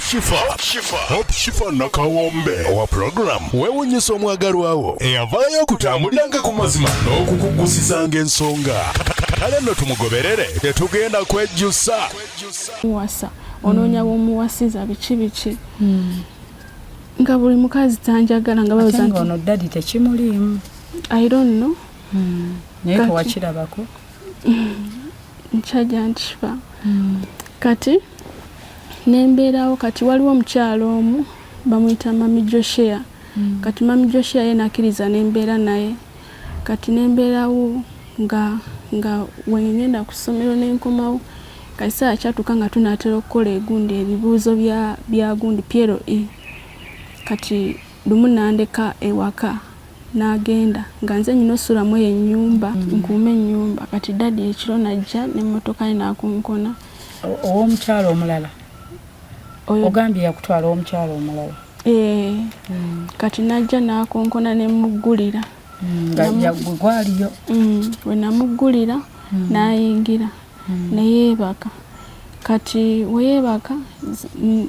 Hope Shifa nakawombe owa program wewunyisa omwagalwawo eyavaayo okutambuliranga ku mazima n'okukugusizanga ensonga kale nno tumugoberere tetugenda kwejjusa muwasa onoonya bw'omuwasiza biki nga buli mukazi tanjagala nga bawoza nti ono dadi tekimuliimu. I don't know. Naye kewakirabako nkyajja ntifa kati nembeerawo kati waliwo omukyalo omu bamuyita Mami Joshua kati Mami Joshua ye nakkiriza nembeera naye kati nembeerawo nga wengenda ku ssomero nenkomawo kati saa kyatuuka nga tunaatera okukola egundi ebibuuzo bya gundi Piero kati lumu nandeka ewaka n'agenda nga nze nyina osulamu eyo ennyumba nkuuma ennyumba kati dadi ekiro najja n'emmotoka ye n'akonkona. Ow'omukyalo omulala ogambye yakutwala ow'omukyalo omulala? Kati najja n'akonkona n'emuggulira gwaliyo we namuggulira n'ayingira neyeebaka kati weyeebaka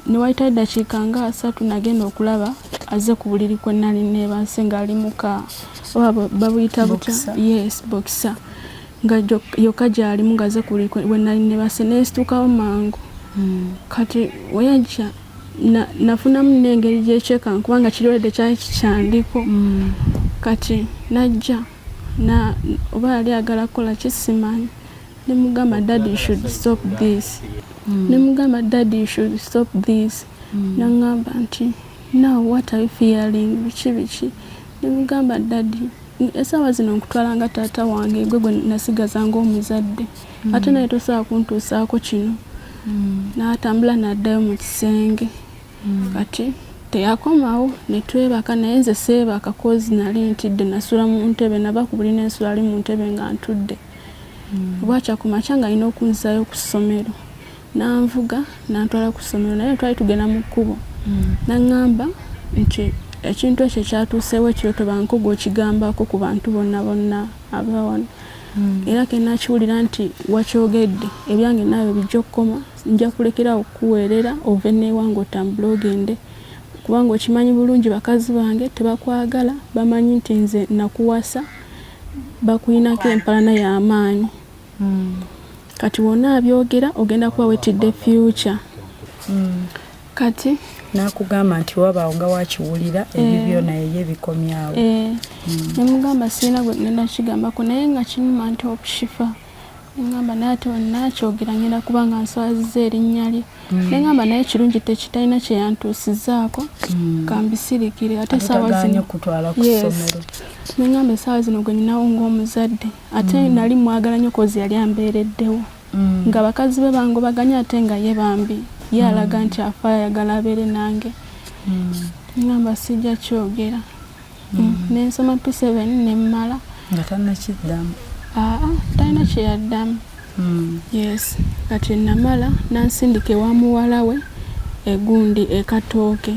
ne wayita eddakiika nga 3 nagenda okulaba azze ku buliri kwe nali neebase ng'ali muka oba babuyita butya boxer nga yokka gy'alimu ng'azze ku buliri kwe nali neebase neesitukawo mangu kati weyajja nafunamu n'engeri gy'ekyeka kubanga kirwadde kyali kikyandiko kati najja oba yali agala kukola kisimanyi nemugamba daddy should stop this nemugamba daddy should stop this nangamba nti now what are you feeling biki nemugamba daddy esaawa zino nkutwalanga taata wange gwe nasigazanga omuzadde ate naye tosobola kuntuusaako kino n'atambula n'addayo mu kisenge kati teyakomawo netwebaka naye nze seebaka kozi nali ntidde nasula mu ntebe naba ku buli n'ensula ali mu ntebe nga ntudde bwakya ku makya nga alina okunzaayo ku ssomero nanvuga nantwala ku ssomero naye twali tugenda mu kkubo naŋŋamba nti ekintu ekyo kyatuuseewo ekiro tobankuga okigambako ku bantu bonna abawano era kenakiwulira nti wakyogedde ebyange naawe bijja okukoma nja kulekerawo okukuweerera ove neewange otambule ogende kubanga okimanyi bulungi bakazi bange tebakwagala bamanyi nti nze nakuwasa bakuyinako empalana y'amaanyi kati wonna abyogera ogenda kuba wetidde future kati nakugamba nti wabaawo nga wakiwulira ebibyo naye yebikomyawo nemugamba sirina gwe ngenda kigambako naye nga kinuma nti Hope Shifa ngamba naye ate wenakyogera ngenda kuba nga nswaziza erinnya lye nengamba naye kirungi tekitalina kyeyantuusizaako kambisirikire ate saawa zino kutwala ku ssomero nengamba esaawa zino gwe ninawo ng'omuzadde ate nali mwagala nnyo kozi yali ambeereddewo nga bakazi be bangobaganya ate nga ye bambi ye alaga nti afa ayagala abeere nange ngamba sijja kyogera nensoma P7 nemmala nga tannakiddamu talina kyeyaddamu yes kati namala nansindika ewa muwala we egundi ekatooke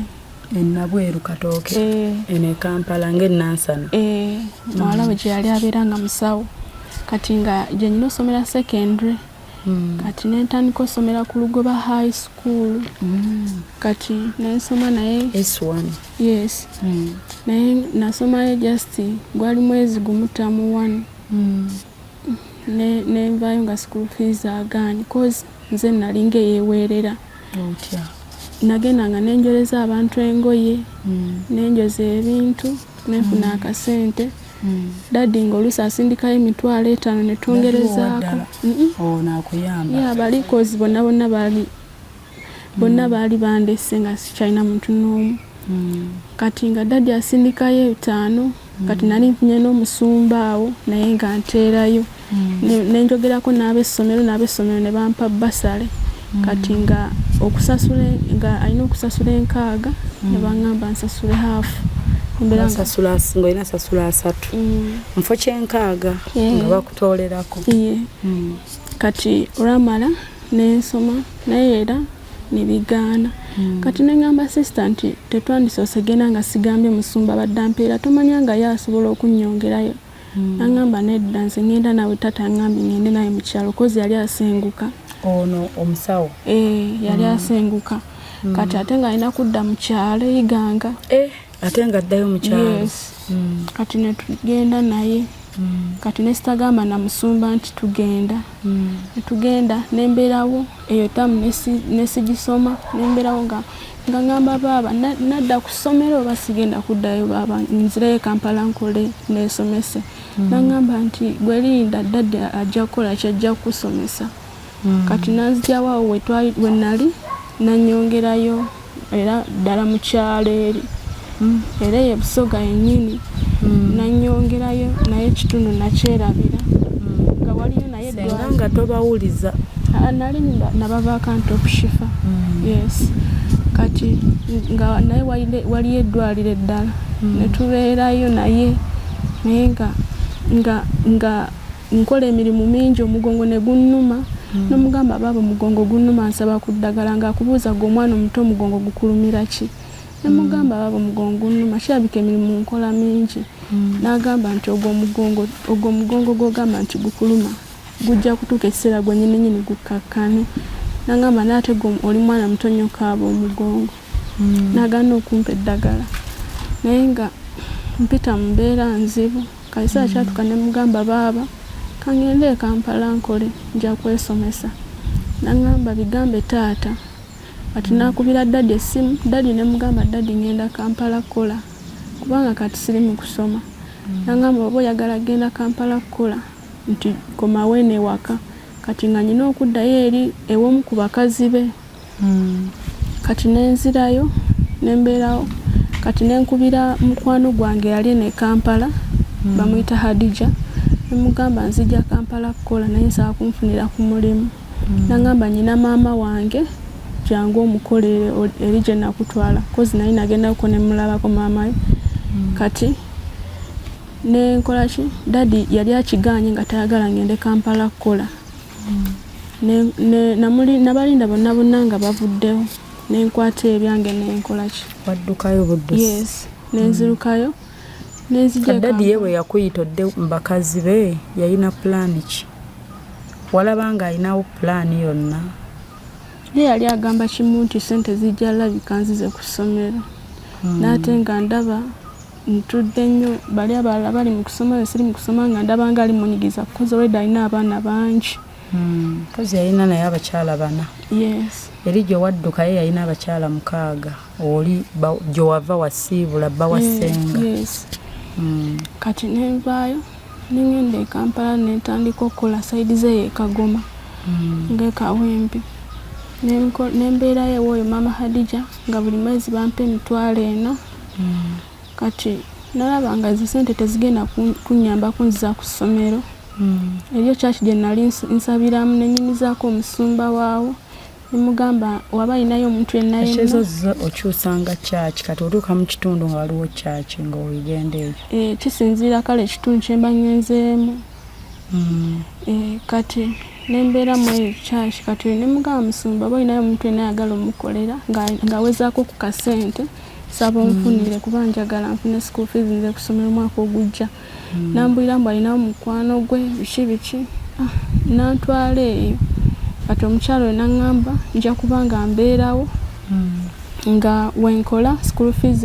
enabweru katooke eno ekampala ng'ennansana muwala we gye yali abeeranga musawo kati nga gye nyina osomera secondary kati nentandika osomera ku Lugoba High School kati nensoma naye S1 yes naye nasomayo just gwali mwezi gumutamu 1 nenvaayo nga school fees agaanyi cause nze nalinga eyeweerera nagendanga nenjoleza abantu engoye nenjoza ebintu nenfuna akasente dadi ng'oluusi asindikayo $50 netwongerezaako nakuyamba bali cause bonna baali bandese nga sikyalina muntu n'omu kati nga dadi asindikayo 5 kati nali nfunye n'omusumba awo naye nga nteerayo nenjogerako n'ab'essomero ne bampa basale kati nga okusasula nga alina okusasula 6 ne baŋŋamba nsasule haafu ng'olina sasula 3 nfo kyenkaaga nga bakutoolerako kati olwamala nensoma naye era nebigaana kati neŋŋamba sisita nti tetwandisoose genda nga sigambye musumba badde ampeera tomanya nga ye asobola okunnyongerayo naŋŋamba nedda nze ŋŋenda nawe tata aŋŋambye ŋŋende naye mu kyalo kozi yali asenguka ono omusawo yali asenguka kati ate nga alina kudda mu kyalo iganga ate nga addayo mu kyalo. Yes. Kati ne tugenda naye kati ne sitagamba na musumba nti tugenda tugenda nembeerawo eyo tamu nesigisoma nembeerawo nga ngamba baaba nadda ku ssomero oba sigenda kuddayo baaba nzireyo Kampala nkole nesomese nangamba nti gwelinda dadde ajja kukola kyajja kusomesa kati nanzijyawo we nali nanyongerayo era ddala mu kyalo eri era ye Busoga yennyini nanyongerayo naye ekitundu nakyerabira nga waliyo naye senga nga tobawuliza nali nabavaako Antopshifa. Yes. Kati nga naye waliyo eddwaliro eddala netubeerayo naye nga nkola emirimu mingi omugongo ne gunnuma nomugamba baaba omugongo gunnuma nsaba ku ddagala nga akubuuza gwe omwana omuto omugongo gukulumira ki nemugamba baaba omugongo gunnuma kirabika emirimu nkola mingi n'agamba nti ogwo omugongo gw'ogamba nti gukuluma gujja kutuuka ekiseera gwe nnyini gukakkane nangamba n'ate gwe oli mwana muto nnyo kaaba omugongo n'agaana okumpa eddagala naye nga mpita mu mbeera nzibu kaisa kyatuka ne mugamba baaba kangende e Kampala nkole nja kwesomesa nangamba bigambe taata kati nakubira daddi essimu daddi ne mugamba daddi ngenda Kampala kola kubanga kati siri mu kusoma nangamba oba oyagala genda Kampala kola nti komawe ne waka kati nga nyina okuddayo eri ew'omu ku bakazi be kati nenzirayo nembeerawo kati nenkubira mukwano gwange yali ne Kampala bamuyita Hadija nemugamba nzija Kampala kukola naye nsaba kunfunira ku mulimu nangamba nyina maama wange jangu omukolere eri gye nakutwala kozi naye nagendako ne mulabako maama kati nenkola ki daddi yali akiganye nga tayagala ngende Kampala kukola nabalinda bonna nga bavuddewo nenkwata ebyange nenkola ki waddukayo buddusi. Yes. Nenzirukayo nenzija daddi yewe yakuyitodde mbakazi be yalina plan ki walaba nga alinawo plan yonna ye yali agamba kimu nti sente zijja labika nzize ku ssomero n'ate nga ndaba ntudde nnyo bali abalala bali mu kusoma siri mu kusoma nga ndaba nga ali munyigiza kukoza wedda alina abaana bangi kozi yalina naye abakyala bana. Yes. Eri gye waddukayo yalina abakyala 6 oli gye wava wasiibula bba wasenga. Yes. Kati nenvaayo nengenda e Kampala netandika okukola saidi ze Kagoma ng'ekawempe nembeerayo ew'oyo maama Hadija nga buli mwezi bampa $40. Kati nalaba nga zi sente tezigenda kunnyamba kunziza ku ssomero eryo kyaki gye nali nsabiramu nenyumizaako omusumba waawo nemugamba waba alinayo omuntu yenna ezo okyusanga kyaki kati otuuka mu kitundu nga waliwo kyaki nga oyigenda eyo kisinziira kale ekitundu kyemba ngenzeemu kati nembeeramu eyo kyaki kati nemugamba musumba waba alinayo omuntu yenna ayagala omukolera nga awezaako ku kasente saba onfunire kuba njagala nfune school fees nze kusomera omwaka ogujja nambwira mbu alinawo mukwano gwe biki nantwala eyo kati omukyalo naŋŋamba nja kuba nga mbeerawo nga wenkola school fees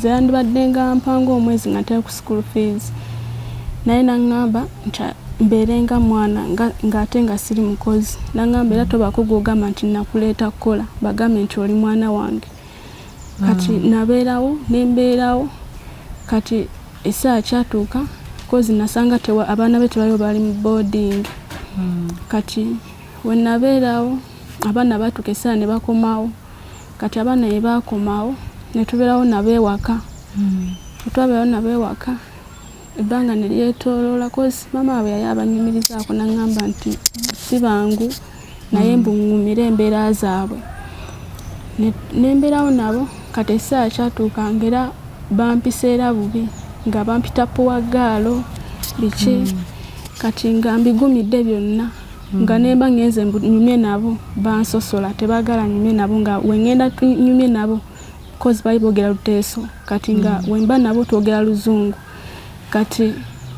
zeyandibadde nga mpanga omwezi nga ntera ku school fees naye naŋŋamba mbeerenga mwana ng'ate nga siri mukozi naŋŋamba era tobaako gw'ogamba nti nakuleeta kukola bagambe nti oli mwana wange kati nabeerawo nembeerawo kati essaawa kyatuuka kozi nasanga abaana be tebayo bali mu boarding kati we nabeerawo abaana batuuka essaawa ne bakomawo kati abaana ye bakomawo ne tubeerawo nabeewaka twabeerawo nabeewaka ebbanga ne lyetooloola kozi maama waabwe yali abanyumirizaako naŋŋamba nti si bangu naye mbuŋŋumire embeera zaabwe nembeerawo nabo kati essaawa kyatuuka ngera bampiseera bubi nga bampita puwagaalo biki kati nga mbigumidde byonna nga nemba ngenze nyumye nabo bansosola tebagala nyumye nabo nga wengenda nyumye nabo kozi bali boogera Luteeso kati nga wemba nabo twogera Luzungu kati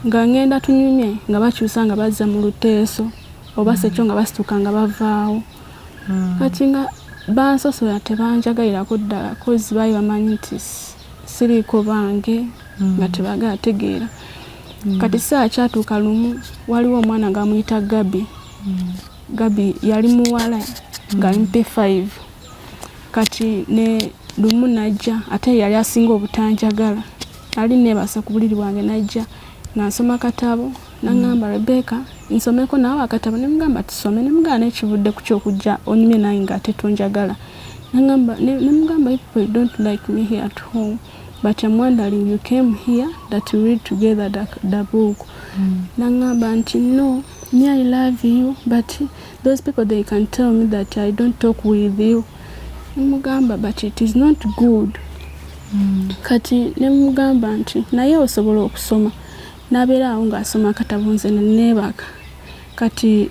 nga ngenda tunyumye nga bakyusa nga bazza mu Luteeso oba Sekyo nga basituka nga bavaawo kati nga bansosola tebanjagalirako ddala kozi baali bamanyi nti siriiko bange nga tebagala tegeera. Kati saa kyatuuka lumu waliwo omwana nga amuyita Gabi. Gabi yali muwala nga ali P5. Kati ne lumu najja ate yali asinga obutanjagala. Ali neebasa ku buliri bwange najja n'asoma katabo n'angamba Rebecca nsomeko naawe akatabo ne mugamba tusome ne mugamba n'ekivudde ku kyokujja onyumye naye nga ate tonjagala. Ne mugamba if you don't like me here at home but I'm wondering you came here that we read together the book. N'angamba nti no, me I love you but those people they can tell me that I don't talk with you. Mugamba but it is not good. Kati ne mugamba nti naye osobola okusoma. Nabeera awo ng'asoma akatabo nze ne neebaka. Kati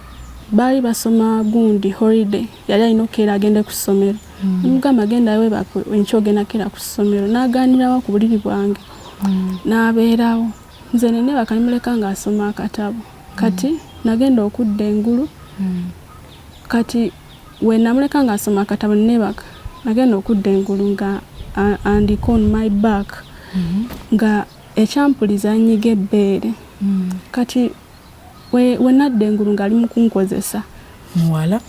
baali basoma gundi holiday yali alina okukeera agende ku ssomero. Mugamba agenda weebaka enkya ogenda keera ku ssomero n'agaanirawo ku buliri bwange. N'abeerawo nze ne neebaka ne muleka ng'asoma akatabo. Kati nagenda okudda engulu. Kati we namuleka ng'asoma akatabo ne neebaka nagenda okudda engulu nga andiko on my back nga ekyampuliza nnyiga ebbeere. Kati we nadda engulu ng'ali mu kunkozesa muwala.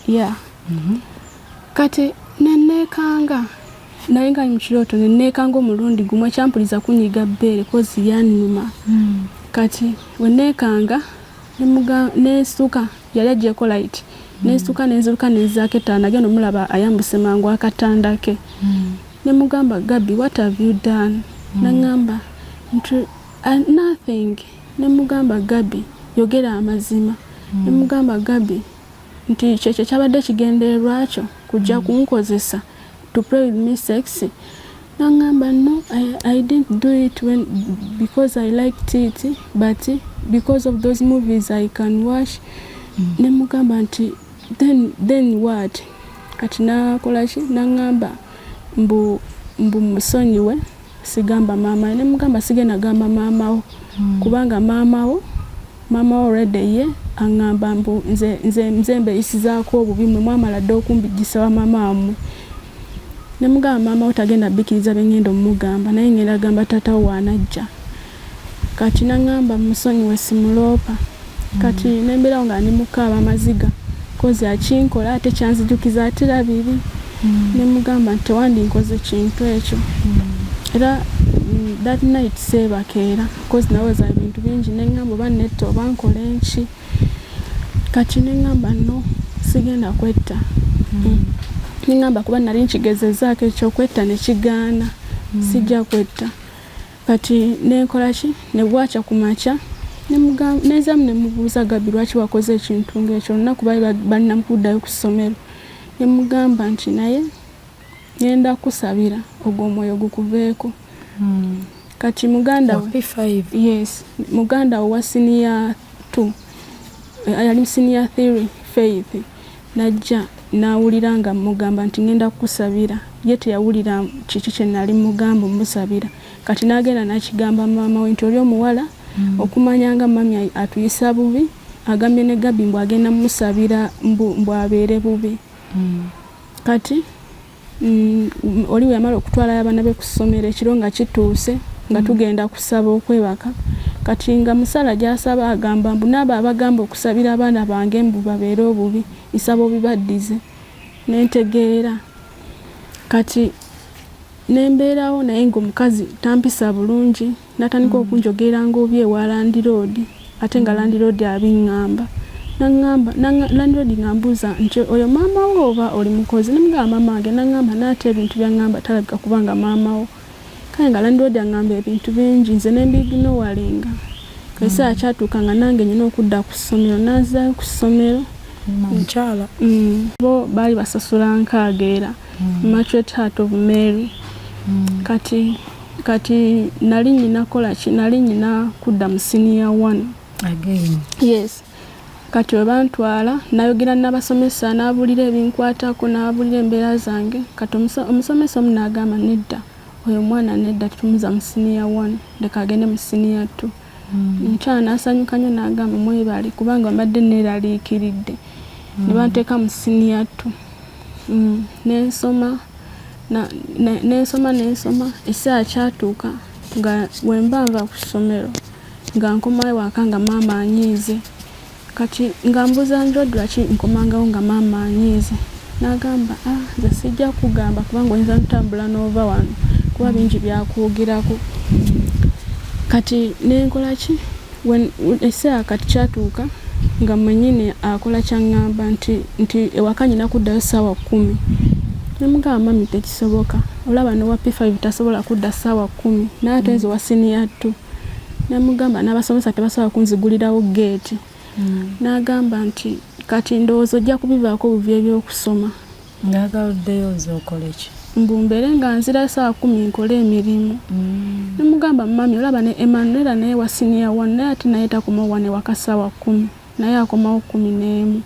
Kati nenneekanga naye nga mu kirooto nenneekanga omulundi gumu ekyampuliza kunyiga bbeere kozi yannuma. Kati we neekanga neesuka yali agyeko light neesuka nenziruka nenzaako ettaala nagenda omulaba ayambuse mangu akatanda ke. Ne mugamba Gabi what have you done? Nangamba nothing. Ne mugamba Gabi yogera amazima. Ne mugamba Gabi nti kyekyo kyabadde kigendererwa kyo kujja kunkozesa to play with me sexy. Nangamba no, I didn't do it because I liked it but because of those movies I can watch. Ne mugamba nti then what? Kati nakola ki? Nangamba mbu musonyiwe sigamba maama. Ne mugamba sigenda gamba maamawo kubanga maamawo already ye angamba mbu nze mbeyisizaako obubi mwe mwamala dde okumbijjisa wa maama wammwe. Ne mugamba maamawo tagenda bbikiriza bengenda omugamba naye ngenda gamba taatawo waanajja. Kati nangamba musonyiwe simuloopa. Kati nembeerawo nga ndi mukaaba amaziga kozi akinkola ate kyanzijukiza ate labiri. Ne mugamba nti tewandinkoze kintu ekyo. Era that night seebakeera kozi naweza ebintu bingi nengamba oba netta oba nkola enki. Kati nengamba no sigenda kwetta. Nengamba kuba nali nkigezezaako ekyokwetta ne kigaana sijja kwetta. Kati nenkola ki ne bwakya ku makya nezamu ne mubuuza Gabi lwaki wakoze ekintu ng'ekyo olunaku baali balina mukuddayo ku ssomero. Ne mugamba nti naye ngenda kusabira ogwo omwoyo gukuveeko. Kati muganda P5 yes muganda wa senior 2 yali senior 3 Faith najja nawulira nga mugamba nti ngenda kusabira ye teyawulira kiki kye nali mugamba musabira. Kati nagenda nakigamba maama we nti oli omuwala okumanya nga mami atuyisa bubi agambye ne Gabi mbu agenda musabira mbu abeere bubi. Kati oli yamala okutwala abaana be ku ssomero ekiro nga kituuse nga tugenda kusaba okwebaka. Kati nga musala gy'asaba agamba mbu n'abo abagamba okusabira abaana bange mbu babeere obubi isabo bibaddize. Nentegeera. Kati nembeerawo naye ng'omukazi tampisa bulungi natandika okunjogerera ng'obi ewa Landlord ate nga Landlord abiŋŋamba. Nangamba Landlord ngambuuza nti oyo maama wo oba oli mukozi? Ne mugamba maama wange. Nangamba n'ate ebintu byaŋŋamba talabika kubanga maama wo. Kale nga Landlord aŋŋamba ebintu bingi nze ne mbiginowalinga. Kaisa akyatuuka nga nange nyina okudda ku ssomero nazaayo ku ssomero. Mukyala. Bo baali basasula nkaageera Immaculate Heart of Mary. Kati nali nyina kola ki nali nyina kudda mu senior 1 again. Yes. Kati bantwala nayogera n'abasomesa n'abulira ebinkwatako n'abulira embeera zange. Kati omusomesa omu n'agamba nedda oyo mwana nedda tutumuza mu senior 1 leka agende mu senior 2. Mukyala n'asanyuka nnyo n'agamba mwebale kubanga mbadde neeraliikiridde. Ne banteeka mu senior 2. nensoma ekiseera kyatuuka nga wemba nva ku ssomero nga nkomayo waka nga maama anyiize kati nga mbuuza Ndrodi lwaki nkomangawo nga maama anyiize n'agamba nze sijja kugamba kubanga oyinza ntambula n'ova wano kuba bingi byakwogerako kati nenkola ki ekiseera kati kyatuuka nga mwenyini akola kyaŋŋamba nti ewaka nyina kuddayo ssaawa 10 nemugamba mami tekisoboka olaba ne wa P5 tasobola kudda ssaawa 10 naye ate nze wa senior 2 nemugamba n'abasomesa tebasobola kunzigulirawo geeti n'agamba nti kati ndowooza ojja kubivaako obuvi ebyokusoma ng'agaluddeyo oz'okole ki mbumbere nga nzira ssaawa 10 nkole emirimu nemugamba mami olaba ne Emmanuel naye wa senior 1 naye ate naye takomawo wane waka ssaawa 10 naye akomawo 11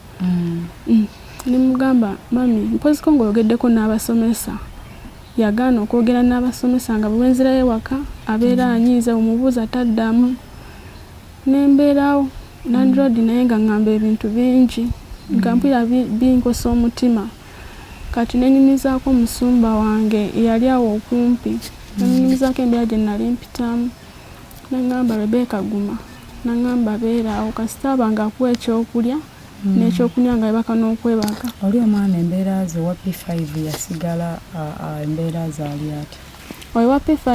nemugamba mami mpoziko ng'oyogeddeko n'abasomesa yagaana okwogera n'abasomesa nga bwe nzirayo waka abeera anyiize omubuuza taddamu nembeerawo Nandrodi naye nga ngamba ebintu bingi nga mpulira binkosa omutima kati nenyumizaako musumba wange yali awo okumpi nenyumizaako embeera gye nali mpitamu nangamba Rebecca guma nangamba beeraawo kasita abanga akuwa ekyokulya n'ekyokunywa nga bebaka n'okwebaka oli omwana embeera ze wa P5 yasigala embeera zaali ati oyo wa P5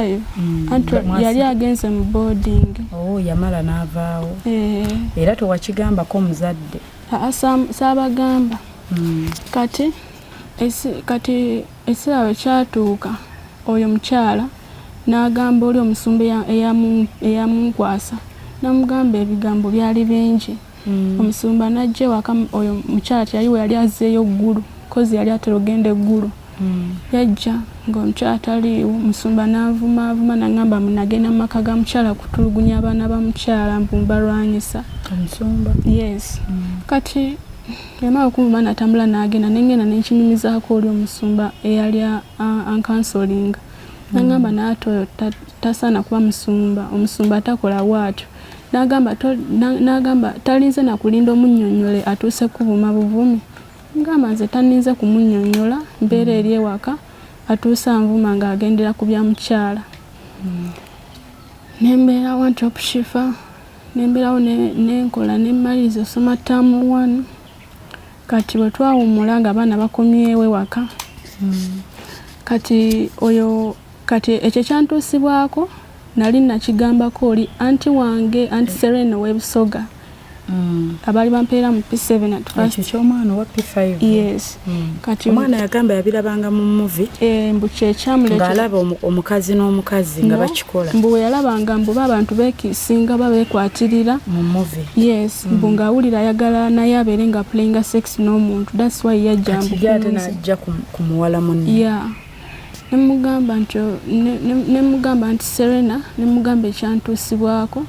yali agenze mu boarding yamala n'avaawo era tewakigambako muzadde saabagamba kati ekiseera we kyatuuka oyo mukyala n'agamba oli omusumba eyamunkwasa namugamba ebigambo byali bingi omusumba n'ajja waka oyo mukyala teyali we yali azzeeyo ggulu kozi yali atera ogenda eggulu yajja ng'omukyala taliiwo musumba n'avuma nagamba nagenda mu maka ga mukyala kutulugunya abaana ba mukyala mbalwanyisa omusumba yes kati yamala okuvuma natambula n'agenda nengenda nenkinyumizaako oli omusumba eyali ankansolinga nagamba naate oyo tasaana kuba omusumba takola bwatyo n'agamba talinze nakulinda omunnyonnyole atuuse kuvuma buvumi ngamba nze taninze kumunnyonnyola mbeera eri ewaka atuuse anvuma ng'agendera ku bya mukyala nembeerawo antropishifa nembeerawo nenkola nemmaliriza osoma ttaamu 1 kati bwe twawummula nga abaana bakomyewo ewaka kati ekyo kyantuusibwako nali nakigambako oli anti wange anti Serena w'Ebusoga abaali bampeera mu P7 at first ekyo ky'omwana wa P5 yes kati omwana yagamba yabirabanga mu movie mbu kyekyamuleka ng'alaba omukazi n'omukazi nga bakikola mbu we yalabanga mbu abantu beekisinga babekwatirira mu movie yes mbu ng'awulira ayagala naye abeere nga playinga sex n'omuntu that's why yajja mbu ate najja ku muwala munne yeah nemugamba nti Serena nemugamba ekyantuusibwako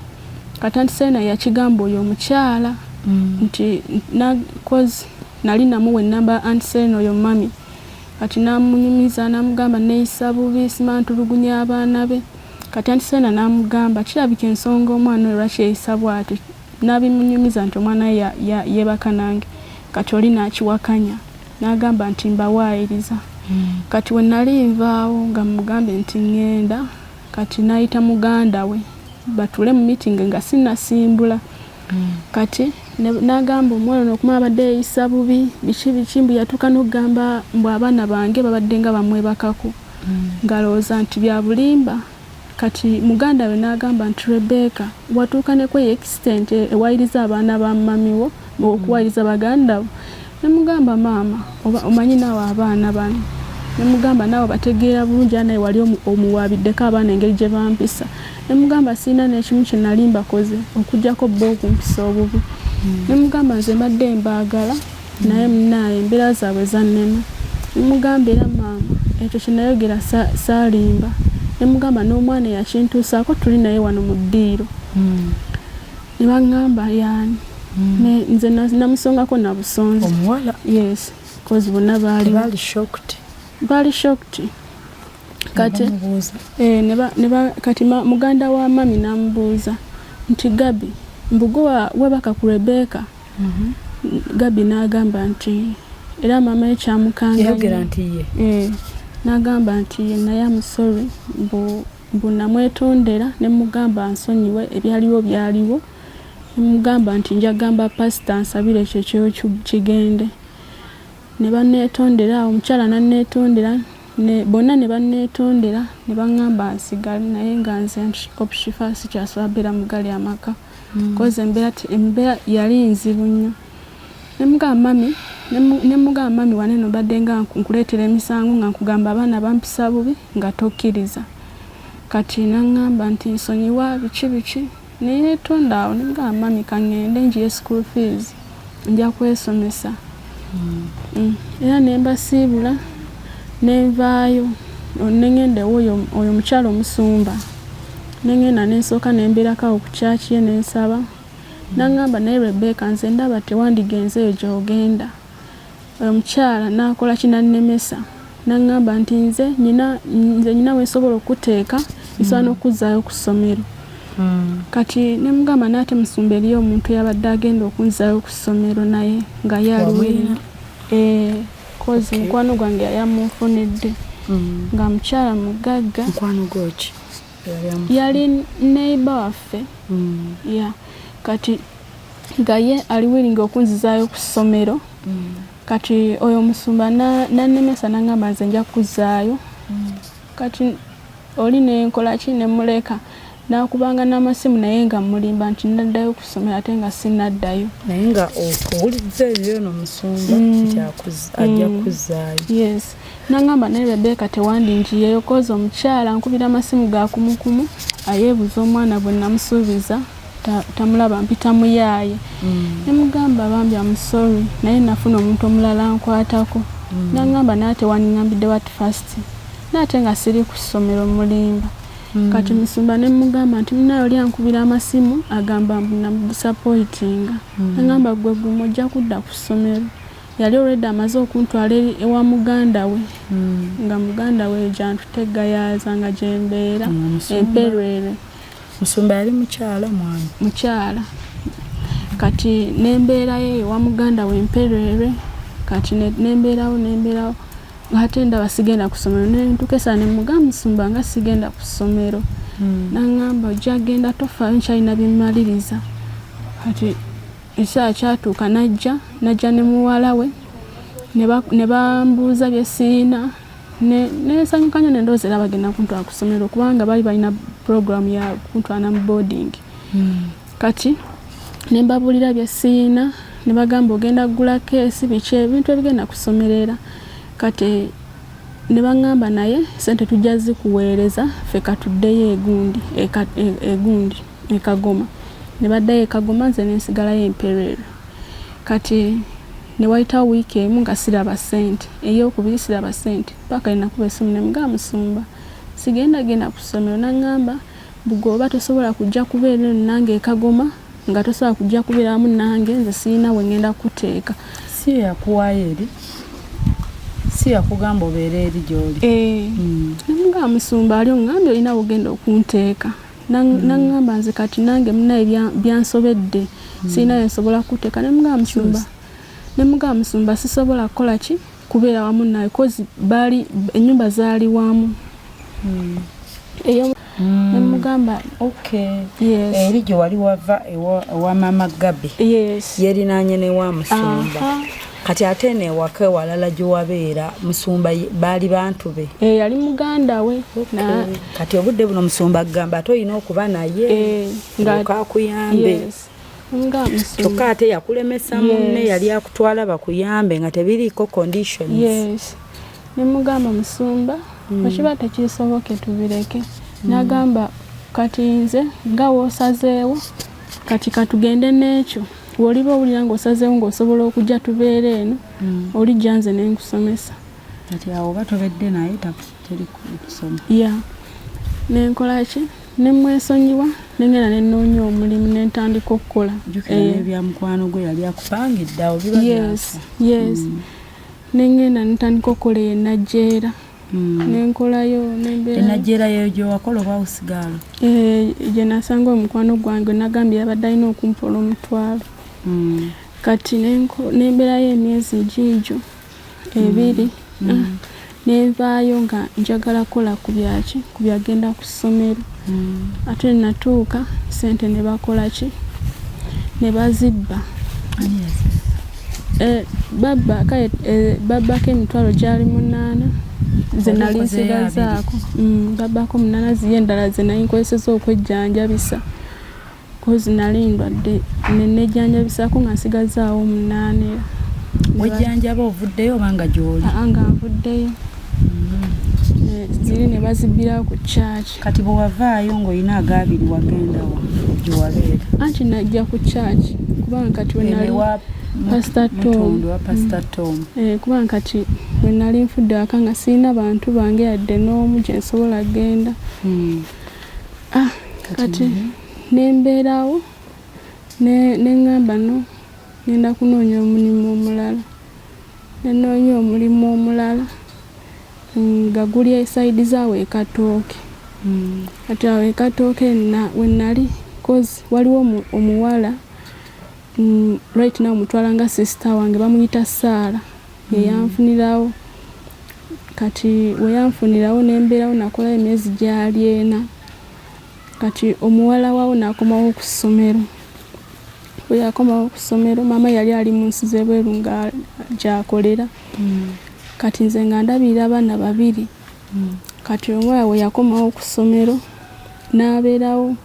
kati anti Serena yakigamba oyo omukyala nti cause nali namuwa ennamba anti Serena oyo mami kati namunyumiza namugamba neeyisa bubi simantulugunya abaana be kati anti Serena namugamba kirabika ensonga omwana oyo lwaki yeeyisa bw'atyo nabimunyumiza nti omwana yebaka nange kati oli nakiwakanya n'agamba nti mbawaayiriza kati we nali nvaawo nga mugambe nti ngenda kati nayita muganda we batule mu meeting nga sinasimbula kati n'agamba omwana n'okumala abadde yeeyisa bubi biki mbu yatuuka n'okugamba mbu abaana bange babadde nga bamwebakako ngalowooza nti bya bulimba kati muganda we n'agamba nti Rebecca watuuka ne kwe extent ewayiriza abaana ba mamiwo okuwayiriza baganda bo nemugamba maama omanyi naawe abaana bano nemugamba naawe bategeera bulungi naye wali omuwaabiddeko abaana engeri gye bampisa nemugamba sirina n'ekimu kye nali mbakoze okugyako bba okumpisa obubi nemugamba nze mbadde mbaagala naye munaaye embeera zaabwe zannema nemugamba era maama ekyo kye nayogera saalimba nemugamba n'omwana yakintuusaako tuli naye wano mu ddiiro ne baŋŋamba yaani nze namusongako na busonzi omuwala yes cause bonna baali shocked kati kati muganda wa mami namubuuza nti Gabi mbugo webaka ku Rebecca Gabi n'agamba nti era mama ekyamukanga yogera nti ye n'agamba nti ye naye amusori mbu namwetondera ne mugamba nsonyiwe ebyaliwo byaliwo ne mugamba nti njagamba pasita nsabire ekyo kigende ne baneetondera omukyala nanneetondera bonna ne baneetondera ne baŋŋamba nsigale naye nga nze okushifa sikyasobola beera mugali amaka koze embeera yali nzibu nnyo ne mugamba mami waneno badde nga nkuleetera emisango nga nkugamba abaana bampisa bubi nga tokkiriza kati naŋŋamba nti nsonyiwa biki neyeetonda awo ne mugamba mami kaŋŋende njiye school fees nja kwesomesa era ne mbasiibula nenvaayo neŋŋendewo oyo mukyala omusumba neŋŋenda nensooka nembeerakawo ku kyaki ye nensaba naŋŋamba naye Rebecca nze ndaba tewandigenzeeyo gy'ogenda oyo mukyala n'akola kinannemesa naŋŋamba nti nze nyina weesobola okuteeka nsobola n'okuzzaayo ku ssomero kati ne mugamba n'ate musumba eriyo omuntu yabadde agenda okunzaayo ku ssomero naye nga yaliwirina kozi mukwano gwange yamunfunidde nga mukyala mugagga mukwano gwoki yali neighbor waffe kati nga ye aliwiringa okunzizaayo ku ssomero kati oyo musumba nannemesa naŋŋamba nze nja kuzzaayo kati oli nenkola ki nemuleka nakubanga n'amasimu naye nga mulimba nti naddayo ku ssomero ate nga sinaddayo naye nga owulidde ebyo no musumba nti ajja kuzzaayo yes naŋŋamba naye Rebecca tewandinjiyeyo koza omukyala nkubira amasimu ga kumukumu ayeebuza omwana bwe namusuubiza tamulaba mpita muyaaye nemugamba bambi amusori naye nafuna omuntu omulala nkwatako naŋŋamba naate waniŋŋambidde wat first naate nga siri ku ssomero mulimba kati musumba nemugamba nti munaye oli ankubira amasimu agamba namudisappointinga naŋŋamba gwe gumu ojja kudda ku ssomero yali olwedde amaze okuntwala ewa muganda we nga muganda we jantutegayaaza nga gyembeera emperwere musumba yali mukyala kati nembeerayo ewa muganda we emperwere kati nembeerawo ate ndaba sigenda ku ssomero nentukesa nemugamba musumba nga sigenda ku ssomero naŋŋamba ojja genda tofaayo nkyalina bimmaliriza kati ekiseera kyatuuka najja ne muwala we ne bambuuza bye siina nesanyuka nnyo nendowooza era bagenda kuntwala ku ssomero kubanga bali balina puroguramu ya kuntwala mu boarding kati ne mbabuulira bye siina ne bagamba ogenda kugula keesi biki ebintu ebigenda kusomerera kati ne baŋŋamba naye sente tujja zikuweereza ffe katuddeyo egundi ekagoma ne baddayo ekagoma nze nensigalayo emperero kati ne wayitawo wiiki emu nga siraba ssente eyokubiri siraba ssente paka enakuba essimu ne mugamba musumba genda ku ssomero naŋŋamba bugooba tosobola kujja kubeera eno nange ekagoma nga tosobola kujja kubeeramu nange nze sirina we ngenda kuteeka si yakuwaayo eri si yakugamba obeera eri gy'oli nemugamba musumba ali oŋŋambye olina wogenda okunteeka naŋŋamba nze kati nange munaye byansobedde sirina yensobola kuteeka nemugamba musumba sisobola kukola ki kubeera wamu naye kozi ennyumba zaali wamu nemugamba eri gye wali wava ewa mama Gabi yerinaanye newa musumba kati ate newaka ewalala gyewabeera musumba baali bantu be yali muganda we kati obudde buno musumba agamba ate olina okuba naye kakuyambe kyokka ate yakulemesa munne yali akutwala bakuyambe nga tebiriiko conditions nemugamba musumba okiba tekisoboke tubireke nagamba kati nze nga woosazeewo kati katugende n'ekyo woliba owulira ng'osazeewo ng'osobola okujja tubeera eno olijja nze nenkusomesa kati awo oba tobedde naye teri kusoma nenkola ki nemwesonyiwa nengenda nenoonya omulimu nentandika okukola ebya mukwano gwe yali akupangidde awo biba nengenda nentandika okukola enajjeera nenkolayo enajjeerayo gyewakola oba usigaalo gye nasanga omukwano gwange nagambye abadde alina okumpola omutwalo kati nembeerayo emyezi giigyo ebiri nenvaayo nga njagala kola ku byaki ku byagenda ku ssomero ate natuuka sente ne bakola ki ne bazibba babbako emitwalo gyali 8 ze nali nsigazaako babbako 8 ziye endala ze nali nkozeseza okwejjanjabisa kozi nali ndwadde nejjanjabisaako nga nsigazaawo 8. wejjanjaba ovuddeyo obanga gy'oli? Nga nvuddeyo ziri ne bazibbirawo ku church. Kati bwe wavaayo ng'olina agabiri wagendawa gyewabeera? Anti najja ku church kubanga kati wenali Pastor Tom. Kubanga kati wenali nfudde waka nga sirina bantu bange yadde n'omu gye nsobola genda. Kati nembeerawo neŋŋamba no ngenda kunoonya omulimu omulala. Nenoonya omulimu omulala nga guli esaidi zaawe ekatooke. Kati awo ekatooke wenali kozi waliwo omuwala right now mutwala nga sister wange bamuyita Saara yeyanfunirawo. Kati weyanfunirawo nembeerawo nakola emyezi gyali 4. Kati omuwala waawo nakomawo ku ssomero. Bwe yakomawo ku ssomero maama yali ali mu nsi z'ebweru nga gyakolera. Kati nze nga ndabirira abaana 2. Kati omuwala we yakomawo ku ssomero n'abeerawo.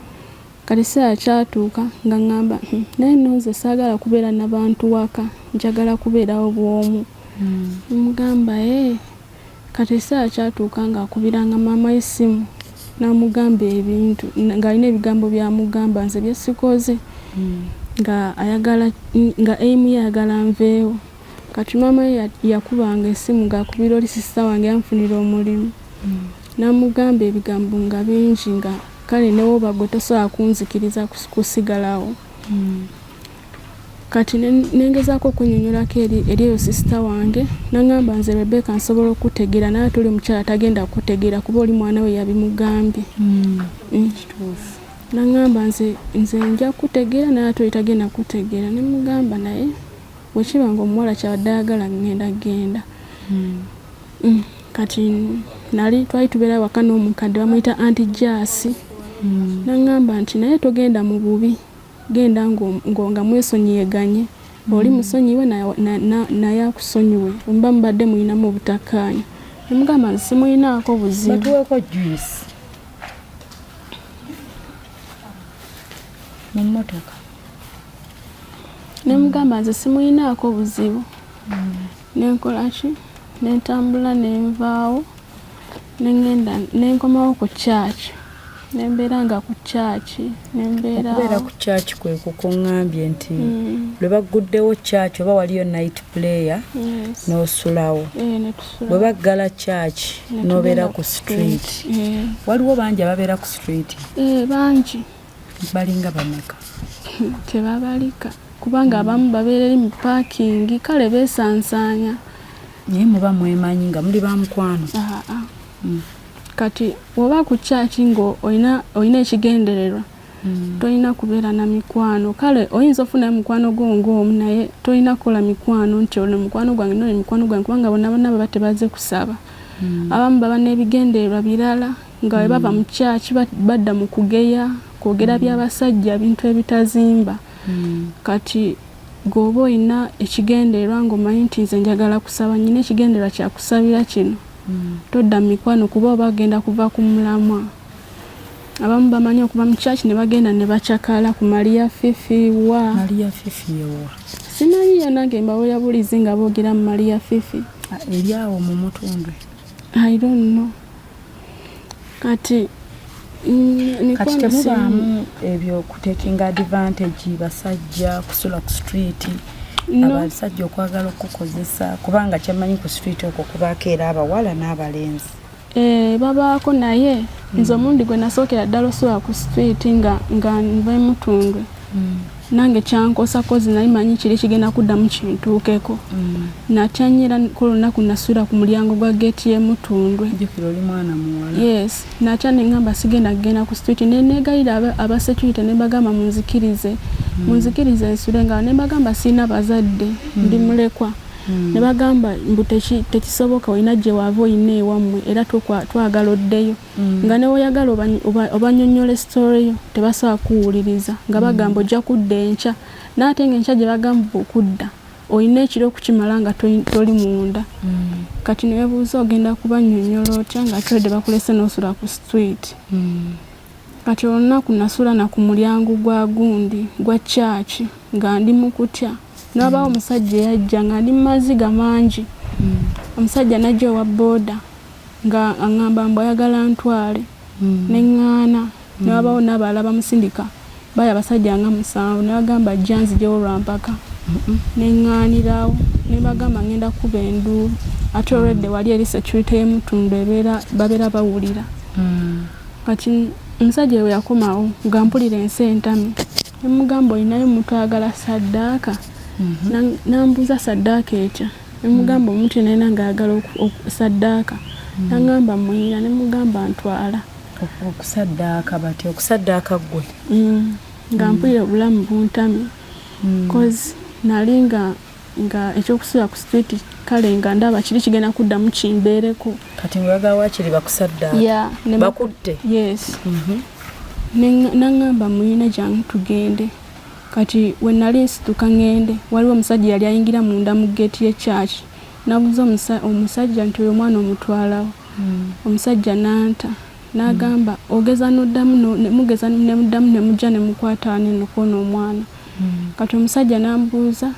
Kati saa kyatuuka nga ngamba naye nze saagala kubeera n'abantu waka njagala kubeerawo bw'omu. Mugamba kati saa kyatuuka nga akubiranga maama essimu n'amugamba ebintu ng'alina ebigambo byamugamba nze bye sikoze nga aimu yayagala nveewo. Kati maama yakubanga essimu ng'akubira oli sisita wange yanfunira omulimu. N'amugamba ebigambo nga bingi nga kale newoba gwe tosobola kunzikiriza kusigalawo. Kati nengezaako okunyonyolako eri eyo sisita wange n'angamba nze Rebecca nsobola okutegeera naye tuli mukyala tagenda kutegeera kuba oli mwana we yabimugambye. N'angamba nze nja kutegeera naye tuli tagenda kutegeera. Ne mugamba naye bwe kiba ng'omuwala kyabadde ayagala genda. Kati twali tubeera waka n'omukadde bamuyita Aunty Jasi. N'angamba nti naye togenda mu bubi, genda nga mwesonyiyeganye. Oli musonyiwe naye akusonyiwe. Mba mubadde muyinamu obutakkaanya. Ne mugamba nti simuyinaako buzibu. Batuweeko juice mu mmotoka. Ne mugamba nti simuyinaako buzibu. Nenkola ki? Nentambula nenvaawo nengenda nenkomawo ku church. Nembeera nga ku church nembeera. Okubeera ku church kwe kukuŋŋambye nti lwe baguddewo church oba waliyo night prayer n'osulawo. Bwe baggala church n'obeera ku street. Waliwo bangi ababeera ku street? Bangi. Balinga bameka? Tebabalika kubanga abamu babeera eri mu parking kale beesansaanya. Naye muba mwemanyi nga muli ba mukwano? Kati oba ku church ngo oyina ekigendererwa tolina kubeera na mikwano. Kale oyinza ofuna mukwano gw'omu naye tolina kukola mikwano nti ono mukwano gwange n'oyo mukwano gwange kubanga bonna baba tebaze kusaba. Abamu baba n'ebigendererwa birala nga bwe bava mu church badda mu kugeya kwogera by'abasajja bintu ebitazimba. Kati gwoba olina ekigendererwa ng'omanyi nti nze njagala kusaba nyina ekigendererwa kya kusabira kino todda mu mikwano kuba oba agenda kuva ku mulamwa. Abamu bamanyi okuva mu church ne bagenda ne bacakala ku Maria Fifi wa. Maria Fifi yewa? Simanyi nange mbawulira bulizi nga boogera mu Maria Fifi. Eri awo mu Mutundwe? I don't know. Kati temubaamu ebyo kutekinga advantage basajja kusula ku street? Abasajja okwagala okukozesa kubanga kyamanyi ku street okwo kubaako era abawala n'abalenzi. Babaako naye nze omundi gwe nasookera ddala osula ku street nga nva Mutundwe. Nange kyankosa kozi nali manyi kiri kigenda kuddamu kintuukeko. Nakyanyira ku lunaku nasula ku mulyango gwa gate y'e Mutundwe. Jjukira oli mwana muwala? Yes. Nakya ne ngamba sigenda kugenda ku street ne neegayira aba security ne bagamba munzikirize nsule nga ne bagamba sirina bazadde ndi mulekwa. ne bagamba mbu tekisoboka olina gye waava olina ewammwe era twagala oddeyo nga ne oyagala obanyonyola story yo tebasobola kuwuliriza nga bagamba ojja kudda enkya n'ate ng'enkya gye bagamba okudda olina ekiro okukimala nga toli munda kati ne weebuuza ogenda kubanyonyola otya nga kyodde bakulese n'osula ku street kati olunaku nasula na ku mulyango gwa gundi gwa church nga ndi mu kutya n'abawo omusajja yajja nga ndi mu maziga mangi omusajja najja wa boda nga aŋŋamba mbu ayagala ntwale neŋŋaana n'abawo n'abalala bamusindika bali abasajja nga 7 ne bagamba ajja nzijewo lwampaka neŋŋaanirawo ne bagamba ngenda kuba enduulu ate olwedde wali eri security y'emutundu babeera bawulira kati omusajja we yakomawo nga mpulira ensi entami nemugamba olinayo mutwagala saddaaka nambuuza saddaaka etya nemugamba omuntu naina ngaayagala saddaaka nangamba muyina nemugamba ntwala okusaddaaka bati okusaddaaka gwe nga mpulira obulamu buntami cause nali nga ekyokusula ku street kale nga ndaba kiri kigenda kuddamu kimbeereko kati ngwagala wakiri bakusaddaaka bakutte yes nangamba muyina jangu tugende kati we nali nsituka ngende waliwo omusajja yali ayingira munda mu gate y'echurch nabuuza omusajja nti oyo mwana omutwalawo omusajja nanta n'agamba ogeza n'oddamu mugeza n'emuddamu ne mujja ne mukwata neno kwona omwana kati omusajja nambuuza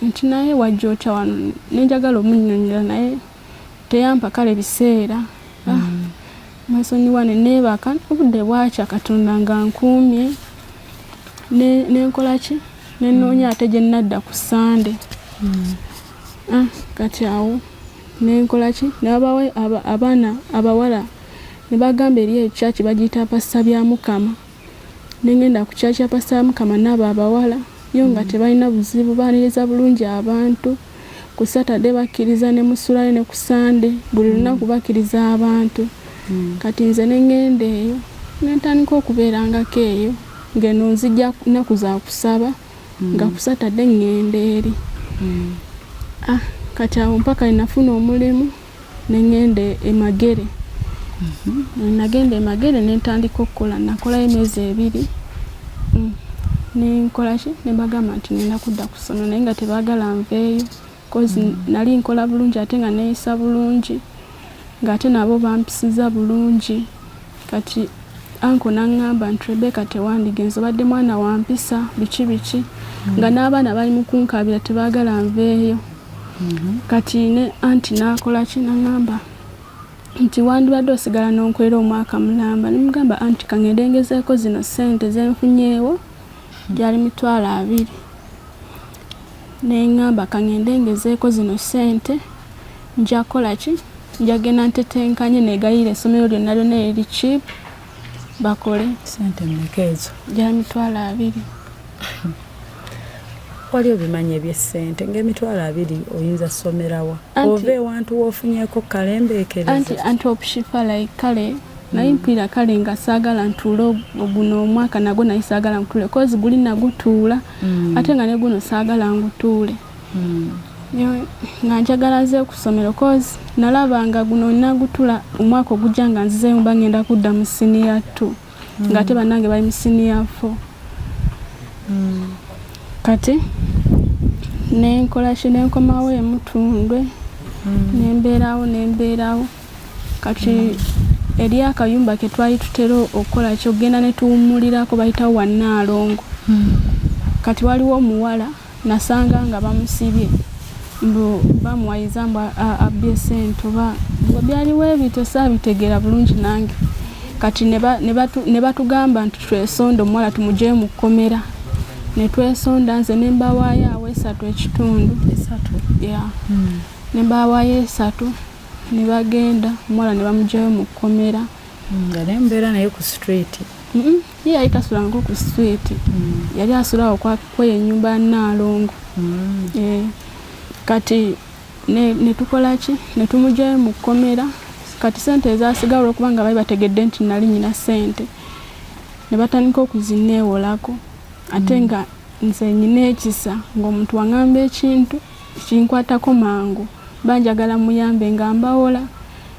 nti naye wajja otya wano nenjagala omunnyonnyola naye teyampa kale biseera masonyiwa ne neebaka obudde bwakya katonda nga nkuumye nenkola ki nenoonya ate gye nnadda ku Sande kati awo nenkola ki n'abawe abaana abawala ne bagamba eri ekyaki bagiyita Pasita bya Mukama nengenda ku kyaki ya Pasita Mukama n'abo abawala yo nga tebalina buzibu baaniriza bulungi abantu ku Saturday bakkiriza ne musulayo ne ku Sande buli lunaku bakkiriza abantu kati nze nengenda eyo nentandika okubeerangako eyo ngeno nzijja nnaku za kusaba nga ku Saturday ngenda eri kati awo mpaka nafuna omulimu nengenda Emagere nagenda Emagere nentandika okukola nakolayo emyezi 2 nenkola ki nebagamba nti nina kudda ku ssomero naye nga tebagala nveeyo kozi nali nkola bulungi ate nga neeyisa bulungi ng'ate nabo bampisiza bulungi kati anko nangamba nti Rebecca tewandigenza obadde mwana wampisa biki nga n'abaana bali mu kunkabira tebagala nveeyo kati ne anti nakola ki nangamba nti wandibadde osigala n'onkwera omwaka mulamba nemugamba anti kangende ngezeeko zino ssente zenfunyeewo gyali 20,000 nengamba kangende ngezeeko zino ssente nja kola ki njagenda ntetenkanye negayire essomero lyonna lyonna eri cheap bakole ssente mmekeezo gyali 20,000 wali obimanya eby'essente ng'emitwalo 2 oyinza ssomerawa ova ewantu woofunyeeko kalembeekereza anti okushifa like kale naye mpira kale nga saagala ntuule guno omwaka nagwo naye saagala ntuule kozi guli nagutuula ate nga ne guno saagala ngutuule nga njagala nze kusomero kozi nalabanga guno nagutula omwaka ogujja nga nzizeyo mba ngenda kudda mu senior 2 nga ate bannange bali mu senior 4 kati nenkola ki nenkomawo emutundwe nembeerawo kati eri akayumba ke twali tutera okukola kyogenda ne tuwummulirako bayitawo Wannaalongo kati waliwo omuwala nasanga nga bamusibye mbu bamuwayiza mbu abbye ssente oba byaliwo ebyo saabitegeera bulungi nange kati ne batugamba nti twesonda omuwala tumugye mu kkomera ne twesonda nze ne mbawaayo awo 3.5 ne mbawaayo 3 ne bagenda omuwala ne bamugyayo mu kkomera nga nembeera naye ku street ye yali tasulangako ku street yali asulawo kweyo ennyumba ya Nnaalongo kati ne tukola ki ne tumugyayo mu kkomera kati ssente ezasigala olwokubanga bali bategedde nti nali nyina ssente ne batandika okuzineewolako ate nga nze nyina ekisa ng'omuntu waŋŋamba ekintu kinkwatako mangu banjagala muyambe nga mbawola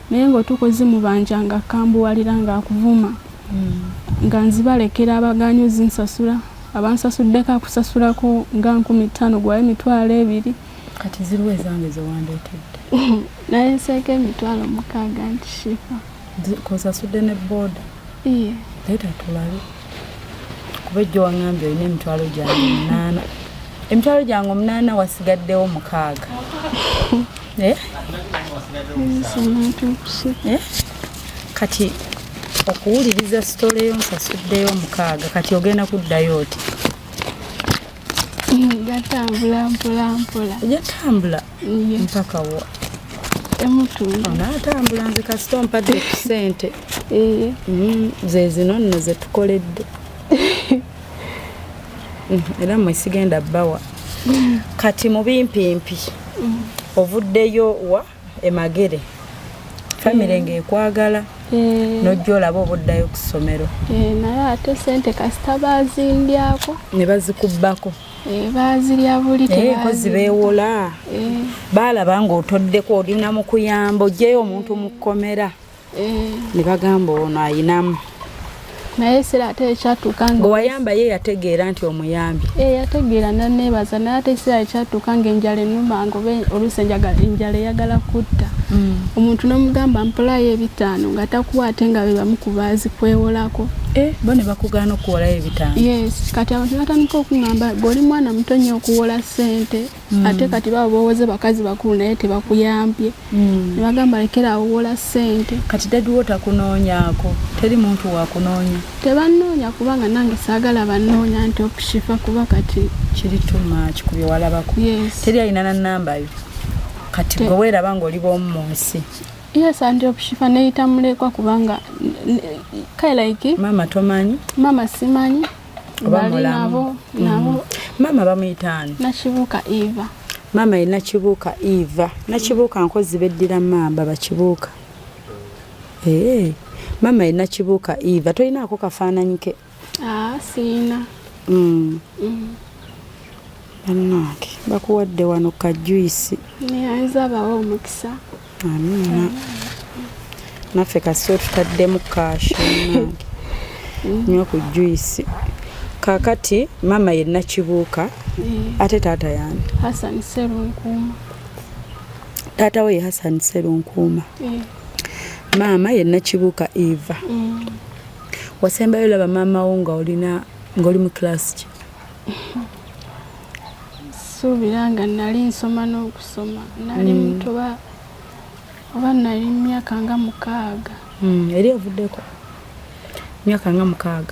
naye ng'otukoze mu banja nga kambuwalira nga akuvuma nga nzibalekera abaganyuzi nsasula abansasuddeko akusasulako nga 15,000 gwayo 2,000 kati ziriwo ezange zewandeetedde naye nseeko 6,000 nti Shifa kosasudde ne booda leeta tulabe kuba ejjo waŋŋambye olina emitwalo gyange 8 emitwalo gyange 8 wasigaddewo 6 kati okuwuliriza sitole yo nsasuddeyo 6 kati ogenda kuddayo oti gatambula mpolampola yatambula mpaka wa emutunda naatambula nze kasita ompadde ku ssente ze zino nno ze tukoledde era mmwe sigenda bbawa kati mu bimpimpi ovuddeyo wa Emagere famire ng'ekwagala nojja olaba obuddayo ku ssomero naye ate ssente kasita baazindyako ne bazikubbako baazirya buli nkozi beewola baalaba ng'otoddeko olina mu kuyamba ojjeyo omuntu mu kkomera ne bagamba ono ayinamu naye sira ate ekyatuuka ng'owayamba ye yategeera nti omuyambi yategeera nanneebaza naye ate sira ekyatuuka ng'enjala ennuma ngoba oluusi enjala eyagala kutta omuntu n'omugamba mpolayo 5 nga takuwa ate nga be bamu ku bazikwewolako bo ne bakugaana okuwolayo 5 yes kati abantu batandika okuŋŋamba bw'oli mwana muto nnyo okuwola ssente ate kati baba bowoze bakazi bakulu naye tebakuyambye ne bagamba lekera awowola ssente kati daddiwo takunoonyaako teri muntu wakunoonya tebannoonya kubanga nange saagala bannoonya nti okushifa kuba kati kiri tuma kikubye walabako teri alina na nnambayo kati gwe weeraba ng'oli b'omu mu nsi yes anti okushifa neyita mulekwa kubanga like mama tomanyi mama simanyi bali nabo mama bamuyitaani Nakibuuka Eva mama ye Nakibuuka Eva Nakibuuka nkozi beddira mamba bakibuuka mama ye Nakibuuka Eva tolinaako kafaananyi ke siina bannange bakuwadde wano ka juice niyinza abawa omukisa amina naffe kasito tutaddemu kaasho nnyo ku juice kakati mama ye Nakibuuka ate taata yani Hassan Serunkuuma taata we Hassan Serunkuuma mama ye Nakibuuka Eva wasembayo laba mama wo nga ng'oli mu class ki suubira nga nali nsoma n'okusoma nali muto oba nali myaka nga 6 eri ovuddeko myaka nga 6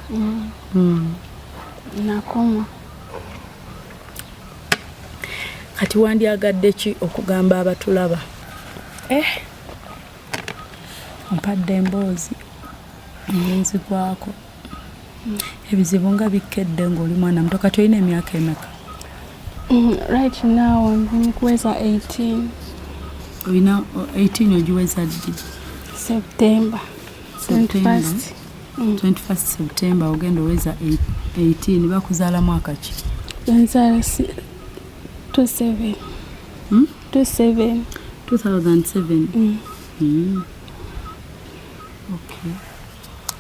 nakoma kati wandyagadde ki okugamba abatulaba mpadde emboozi ngenzigwako ebizibu nga bikkedde ng'oli mwana muto kati olina emyaka emeka right now nkuweza 18 olina 18 ogiweza ddi September 21 September ogenda oweza 18 bakuzaala mwaka ki nzaala 2007 okay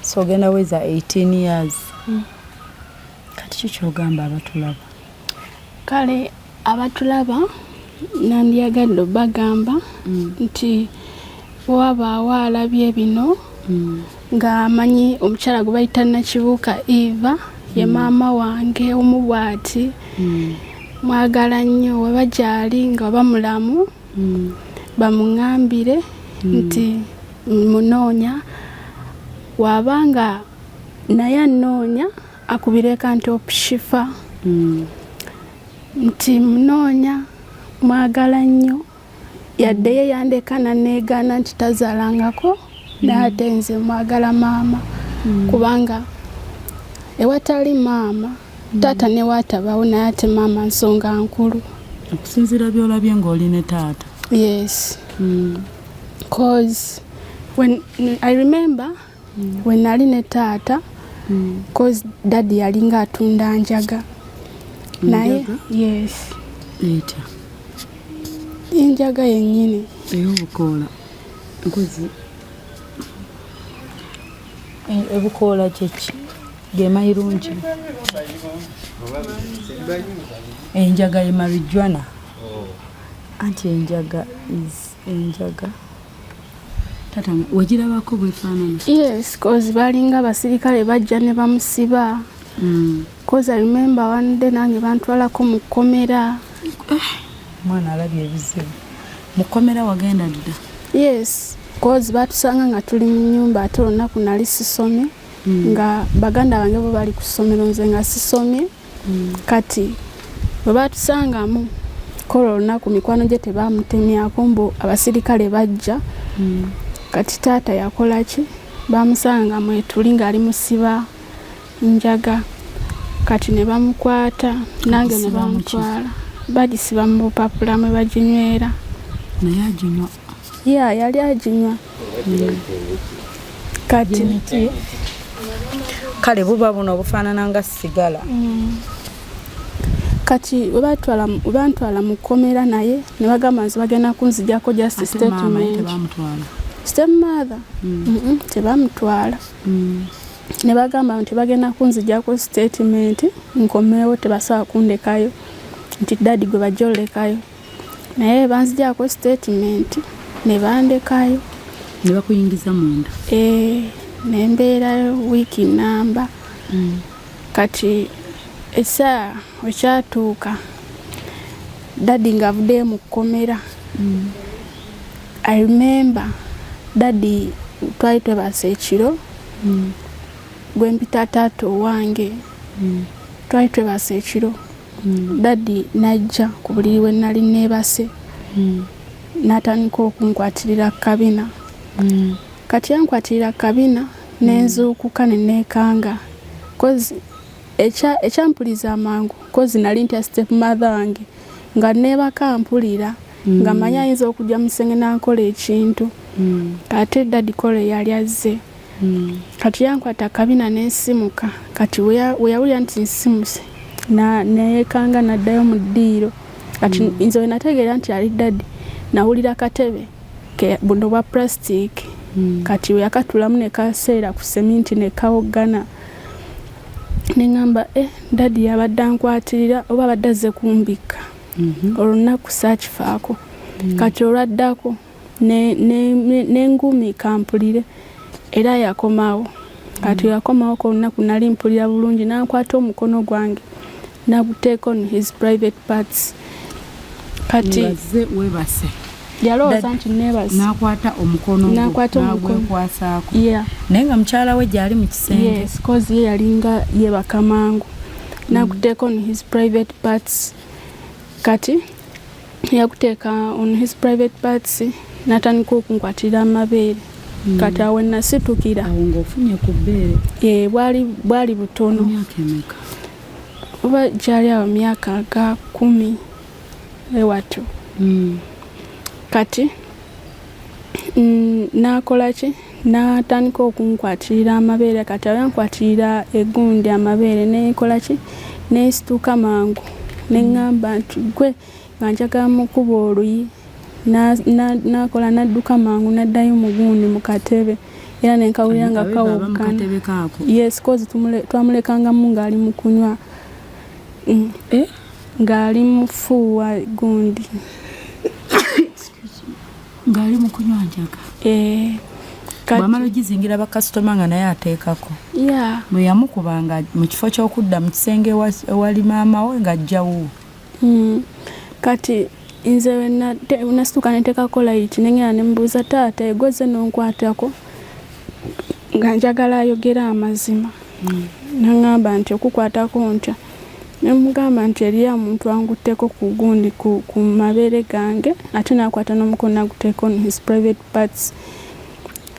so ogenda weza 18 years kati kikyogamba abatulaba kale abatulaba nandyagadde bagamba nti wabaawo alabye bino ng'amanyi omukyala gwe bayita Nakibuuka Eva ye maama wange omubwati mwagala nnyo weba gyali nga bamulamu bamuŋŋambire nti munoonya wabanga naye anoonya akubireka nti okushifa nti munoonya mwagala nnyo yadde ye yandeka naneegaana nti tazaalangako naye ate nze mwagala maama kubanga ewatali maama taata ne waatabawo naye ate maama nsonga nkulu okusinziira byolabye ng'oli ne taata yes cause when I remember when nali ne taata cause daddy yalinga atunda njaga naye yes Enjaga yennyini ey'obukoola nkozi ebukoola kyeki gemayirungi enjaga ye marijuana anti enjaga tatanga wagirabako bwefaanana? Yes, cause balinga abasirikale bajja ne bamusiba. Cause I remember one day nange bantwalako mu kkomera. Mwana alabye ebizibu. Mu kkomera wagenda dda? Yes, cause batusanga nga tuli mu nnyumba ate olunaku nali sisomye. Nga baganda bange bo bali ku ssomero nze nga sisomye. Kati bwe batusangamu kola olunaku mikwano gye tebamutemyako mbu abasirikale bajja. Kati taata yakola ki? Bamusanga mwetuli ng'ali musiba njaga. Kati ne bamukwata nange ne bamutwala. Bagisiba mu bupapula mwe baginywera. Naye aginywa? Yali aginywa. Kati kale buba buno obufaanana nga sigala. Kati bantwala mu kkomera naye ne bagamba nti bagenda kunzijjako just statement. Stepmother tebamutwala. Ne bagamba nti bagenda kunzijjako statement nkomewo tebasobola kundekayo nti daddy gwe bajja olekayo. Naye banzijjako statement ne bandekayo. Ne bakuyingiza munda? Ne mbeerayo wiiki namba. Kati essaawa wekyatuuka daddy ng'avuddeyo mu kkomera. I remember daddy twali twebase ekiro gwe mpita taata owange twali twebase ekiro. Daddy najja ku buliri we nali neebase n'atandika okunkwatirira kabina. Kati yankwatirira kabina nenzuukuka ne neekanga kozi ekyampuliza amangu kozi nali ntya stepmother wange nga neebaka mpulira nga manya ayinza okujja musenge n'ankola ekintu. Ate daddy kole yali azze. Kati yankwata kabina n'ensimuka. Kati we yawulira nti nsimuse neekanga n'addayo mu ddiiro. Kati nze we nategeera nti ali daddy nawulira katebe buno bwa plastic. Kati we yakatulamu ne kaseera ku seminti ne kawogana. Ne ngamba daddy yabadde ankwatirira oba abadde azze kumbika. Olunaku saakifaako. Kati olwaddako nengumiika mpulire era yakomawo. Kati yakomawo ko olunaku nali mpulira bulungi n'ankwata omukono gwange n'aguteeka on his private parts. Kati webase yalowooza nti neebase n'akwata omukono n'agwekwasaako. Naye nga mukyala we gyali mu kisenge? Yes, cause ye yalinga yeebaka mangu. N'aguteeka on his private parts. Kati yakuteeka on his private parts n'atandika okunkwatirira amabeere. Kati awo nasitukira. Awo ng'ofunye ku bbeere? Bwali butono. Myaka emeka? Oba gyali awo myaka ga 10 ewatyo. Kati n'akola ki? N'atandika okunkwatirira amabeere. Kati awo yankwatirira egundi amabeere n'ekola ki? N'esituka mangu. Neŋŋamba nti gwe nga njagala mukuba oluyi. N'akola n'adduka mangu n'addayo mu gundi mu katebe. Era nenkawulira nga kawoggana. Yes, cause twamulekangamu ng'ali mu kunywa. Ng'ali mu fuuwa gundi. Ng'ali mu kunywa njaga? Bw'amala ogizingira bakasitoma nga naye ateekako? Bwe yamukubanga mu kifo ky'okudda mu kisenge ewali maama we ng'ajjawo? Kati nze nasituka neteekako layiti nengera ne mbuuza taata egozze n'onkwatako nga njagala ayogera amazima. N'aŋŋamba nti okukwatako ntya? Ne mugamba nti eriyo omuntu angutteko ku gundi ku mabeere gange ate n'akwata n'omukono n'aguteeka on his private parts.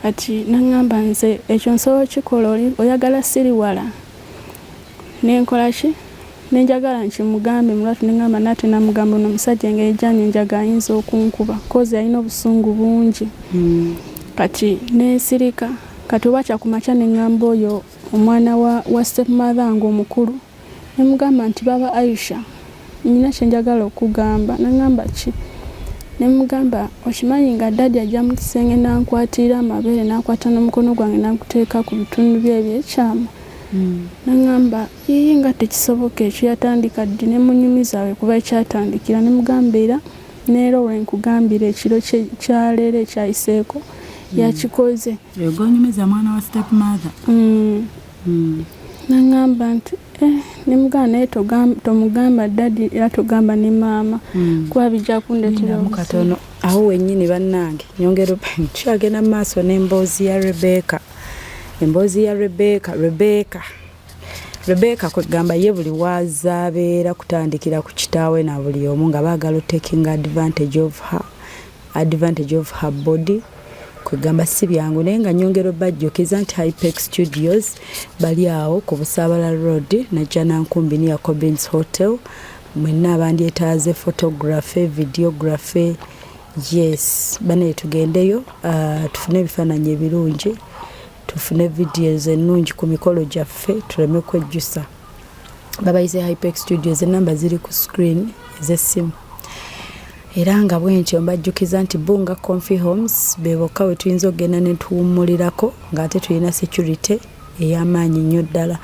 Kati n'aŋŋamba nze ekyo nsobola okikola oyagala siri wala? Nenkola ki? Nenjagala nkimugambe mulwatu neŋŋamba nate namugamba ono omusajja engeri gy'anywa enjaga ayinza okunkuba kozi alina obusungu bungi. Kati nensirika. Kati oba kyakumakya neŋŋamba oyo omwana wa stepmother wange omukulu nemugamba nti baba Aisha nina kyenjagala okugamba. Naŋŋamba ki? ne mugamba okimanyi nga dadi ajja mu kisenge n'ankwatira amabeere n'akwata n'omukono gwange n'aguteeka ku bitundu bye ebyekyama. Nangamba yiyi nga tekisoboka ekyo yatandika ddi ne munyumiza we kuba ekyatandikira ne mugamba era neero we nkugambira ekiro kyaleero ekyayiseeko yakikoze. Ogonyumiza mwana wa step mother. Nangamba nti ne mugamba naye tomugamba dadi era togamba ne maama kuba bijja kundetera mukatono. Awo wennyini bannange nyongera kyagenda mu maaso n'emboozi ya Rebecca. Emboozi ya Rebecca kwegamba ye buli wazaabeera kutandikira ku kitaawe na buli omu nga baagala taking advantage of her body. Kwegamba si byangu naye nga nyongero bajjukiza nti Hypex Studios bali awo ku Busaabala Road najja Nankumbi ya Cobbins Hotel. Mwenna abandyetaaze photography, videography. Yes, bane tugendeyo tufune ebifaananyi ebirungi, tufune videos ennungi ku mikolo gyaffe tuleme kwejjusa. Babayize Hypex Studios enamba ziri ku screen ez'essimu. Era nga bwentyo mbajjukiza nti Bunga Comfy Homes beboka we tuyinza okgenda ne tuwummulirako ng'ate tulina security ey'amaanyi nnyo ddala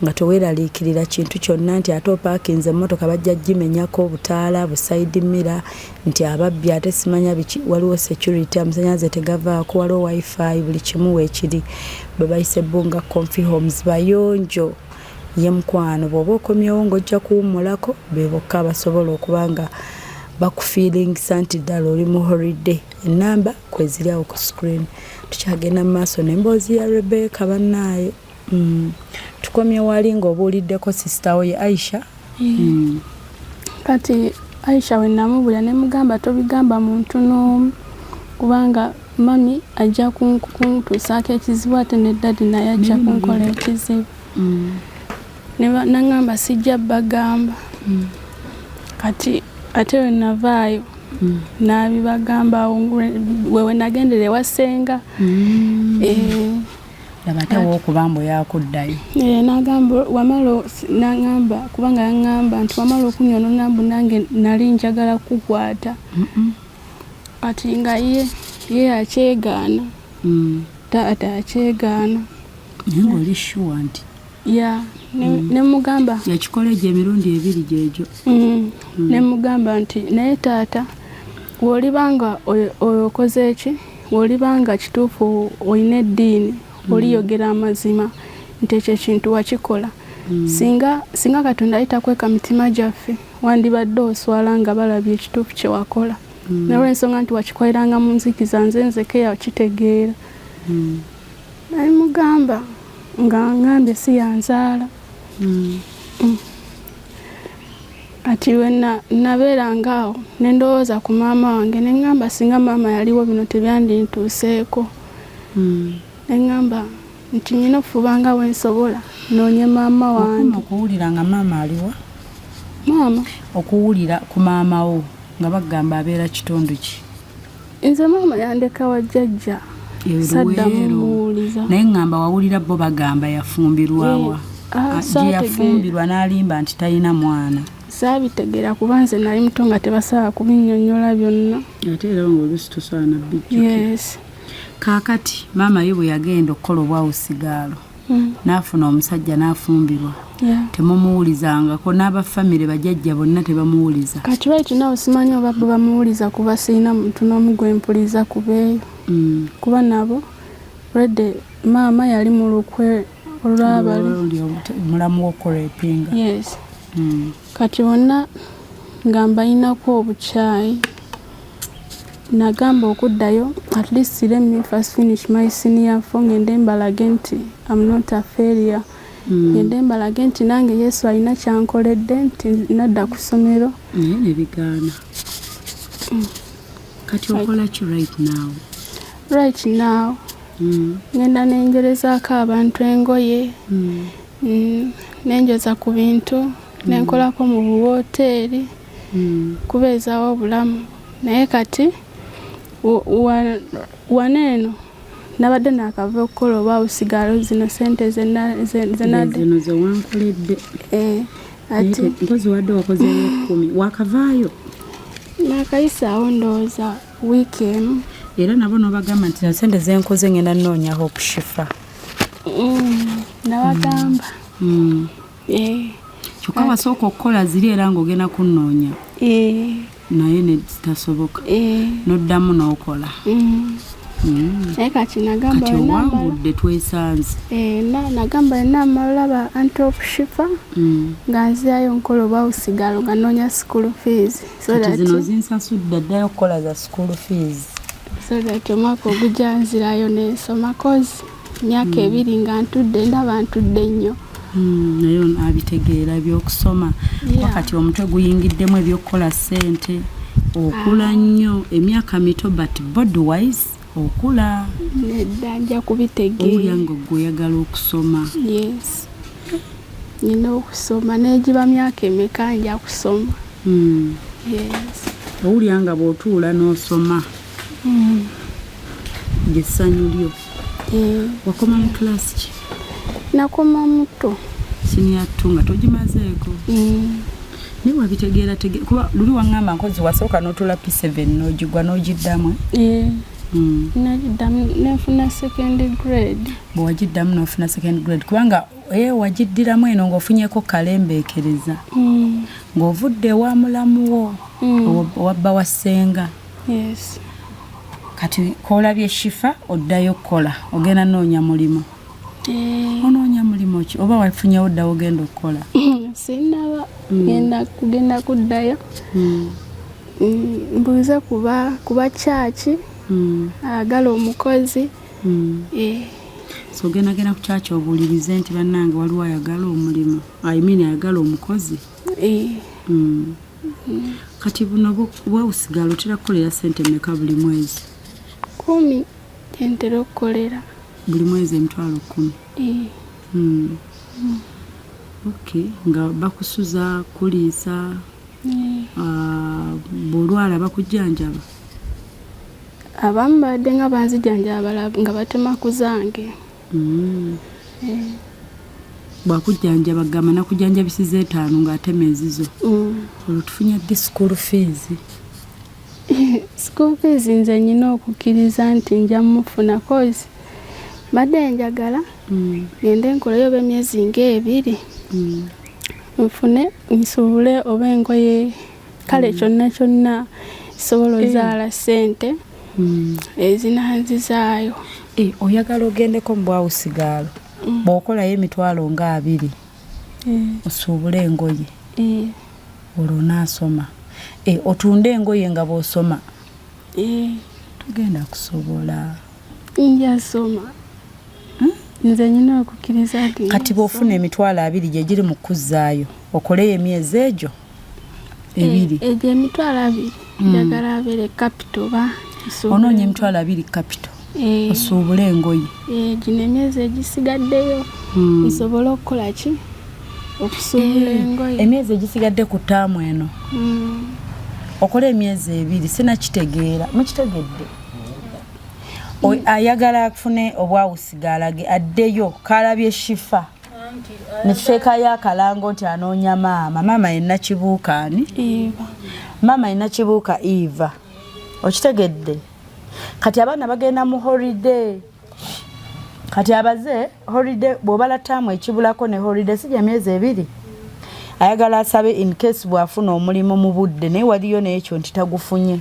nga toweeraliikirira kintu kyonna nti ate opaakinze emmotoka bajja gimenyako obutaala buside mirror nti ababbi ate simanya biki waliwo security amasannyalaze tegavaako waliwo wifi buli kimu weekiri. Babayise Bunga Comfy Homes bayonjo ye mukwano bw'oba okomyewo ng'ojja kuwummulako beboka basobola okuba nga bakufeelingisa nti ddala oli mu holiday. Enamba kweziri awo ku screen. Tukyagenda mu maaso n'emboozi ya Rebecca bannaaye. Tukomye wali ng'obuuliddeko sisita we Aisha. Kati Aisha we namubulya ne mugamba tobigamba muntu n'omu kubanga mami ajja kuntuusaako ekizibu ate ne dadi naye ajja kunkola ekizibu. Nangamba sijja bagamba. Kati ate we navaayo n'abibagamba wewe nagendere wasenga. Labate w'okubambo yakuddayo. N'agamba wamala n'agamba kubanga yaŋŋamba nti wamala okunyonona mbu nange nali njagala kukwata. Kati nga ye akyegaana. Taata akyegaana. Naye ng'oli sure nti ne mugamba yakikola egyo emirundi ebiri gyegyo. Ne mugamba nti naye taata w'olibanga okoze eki w'olibanga kituufu olina eddiini oliyogera amazima nti ekyo ekintu wakikola. Singa Katonda ayitakweka mitima gyaffe wandibadde oswala nga balabye ekituufu kye wakola. N'olw'ensonga nti wakikoleranga mu nzikiza nze nzeke yakitegeera. Naye mugamba nga ngambye si yanzaala. Ati we nabeeranga awo ne ndowooza ku maama wange ne ŋŋamba singa maama yaliwo bino tebyandintuuseeko. Ne ŋŋamba nti nnyina okufubanga we nsobola noonye maama wange. Okuwulira nga maama aliwa? Maama? Okuwulira ku maama wo nga bagamba abeera kitundu ki? Nze maama yandeka wa jjajja. Saddamu muwuliza. Naye ŋŋamba wawulira bo bagamba yafumbirwawa. Gye yafumbirwa n'alimba nti talina mwana. Saabitegeera kuba nze nali muto nga tebasobola kubinnyonnyola byonna. Ate era ng'oluusi tosaana bijjuki. Yes. Kaakati maama ye bwe yagenda okukola obwawusigaalo n'afuna omusajja n'afumbirwa. Temumuwulizangako n'abafamire bajjajja bonna tebamuwuliza. Kati right now simanyi oba bo bamuwuliza kuba sirina muntu n'omu gwe mpuliza kubeeyo. Kuba nabo redde maama yali mu lukwe olwabali mulamu w'okurepinga. Yes. Kati wonna nga mbayinako obukyayi nagamba okuddayo at least let me first finish my senior form ngende mbalage nti I'm not a failure. Ngende mbalage nti nange Yesu alina kyankoledde nti nadda ku ssomero. Ne bigaana. Kati okola ki right now? Right now ngenda nenjerezaako abantu engoye nenjoza ku bintu nenkolako mu buwoteeri kubeezaawo obulamu. Naye kati waneeno nabadde naakava okukola obwawusigaalo zino sente zino ze wankoledde. Ati mpozi wadde wakozeeyo 10 wakavaayo. Nakayisaawo ndowooza wiiki emu. Era nabo n'obagamba nti sente zenkoze ngenda nnoonyaho okushifa. Nabagamba. Kyokka wasooka okukola ziri era ng'ogenda kunnoonya. Naye ne zitasoboka. N'oddamu n'okola. Naye kati nagamba kati owangudde twesanze. Nagamba olina amalaba anti okushifa nga nzirayo nkola obwawusigalo nga nnoonya school fees. Kati zino zinsasudde addayo okukola za school fees. So that omwaka ogujja nzirayo n'ensoma kozi myaka 2 nga ntudde ndaba ntudde nnyo. Naye abitegeera by'okusoma. Wakati omutwe guyingiddemu eby'okukola ssente. Okula nnyo emyaka mito but body wise okula. Nedda nja kubitegeera. Owulira ng'oyagala okusoma. Yes. Nina okusoma n'egiba myaka emeka nja kusoma. Yes. Owulira nga bw'otuula n'osoma. Gessanyu lyo. Wakoma mu class ki? Nakoma muto. Senior 2 nga togimazeeko. Naye wabitegeera kuba luli waŋŋamba nkozi wasooka n'otuula P7 n'ogigwa n'ogiddamu. Nagiddamu n'enfuna second grade. Bwe wagiddamu n'ofuna second grade kubanga wagiddiramu eno ng'ofunyeko kalembeekereza. Ng'ovudde ewa mulamu wo owabba wa ssenga. Yes. Kati koolabye shifa oddayo kukola ogenda noonya mulimu. Onoonya mulimu ki oba wafunyewo ddawo ogenda okukola? Sinaba kugenda kuddayo. Mbuuze kuba kyaki agala omukozi. So ogenda ku kyaki obuulirize nti bannange waliwo ayagala omulimu ayagala omukozi. Kati buno bwawusigalo otera kukolera ssente mmeka buli mwezi? 10 gyentera okukolera. Buli mwezi emitwalo 10. Okay, nga bakusuza kuliisa bw'olwala bakujjanjaba? Abamu badde nga banzijanjaba nga batema ku zange. Bwakujjanjaba gamba nakujjanjabisiza 5 ng'atema ezizo. Olwo tufunye ddi school fees? School fees nze nyina okukkiriza nti nja mufuna kozi badde njagala ngende nkolayo b'emyezi nga 2 nfune nsuubule oba engoye kale kyonna kisobola ozaala ssente ezinanzizaayo. Oyagala ogendeko mu bwawusigalo bw'okolayo emitwalo nga 2 osuubule engoye olwo onaasoma. Otunde engoye nga bw'osoma tugenda kusobola. Njasoma. Nze nyina okukkiriza nti kati bw'ofuna emitwalo 2 gye giri mu kuzzaayo okoleyo emyezi egyo 2. Egyo emitwalo 2 njagala abeere capital ba. Onoonya emitwalo 2 capital osuubule engoye. Gino emyezi egisigaddeyo nsobole okukola ki? Okusuubula engoye. Emyezi egisigadde ku ttaamu eno okola emyezi 2 sinakitegeera mukitegedde. Ayagala afune obwawusigalage addeyo kalabye shifa nekiteekayo akalango nti anoonya maama yenna kibuukaani maama yenna kibuuka Eva okitegedde. Kati abaana bagenda mu holiday kati abaze holiday bw'obala ttaamu ekibulako ne holiday si gya myezi 2. Ayagala asabe in case bw'afuna omulimu mu budde naye waliyo n'ekyo nti tagufunye.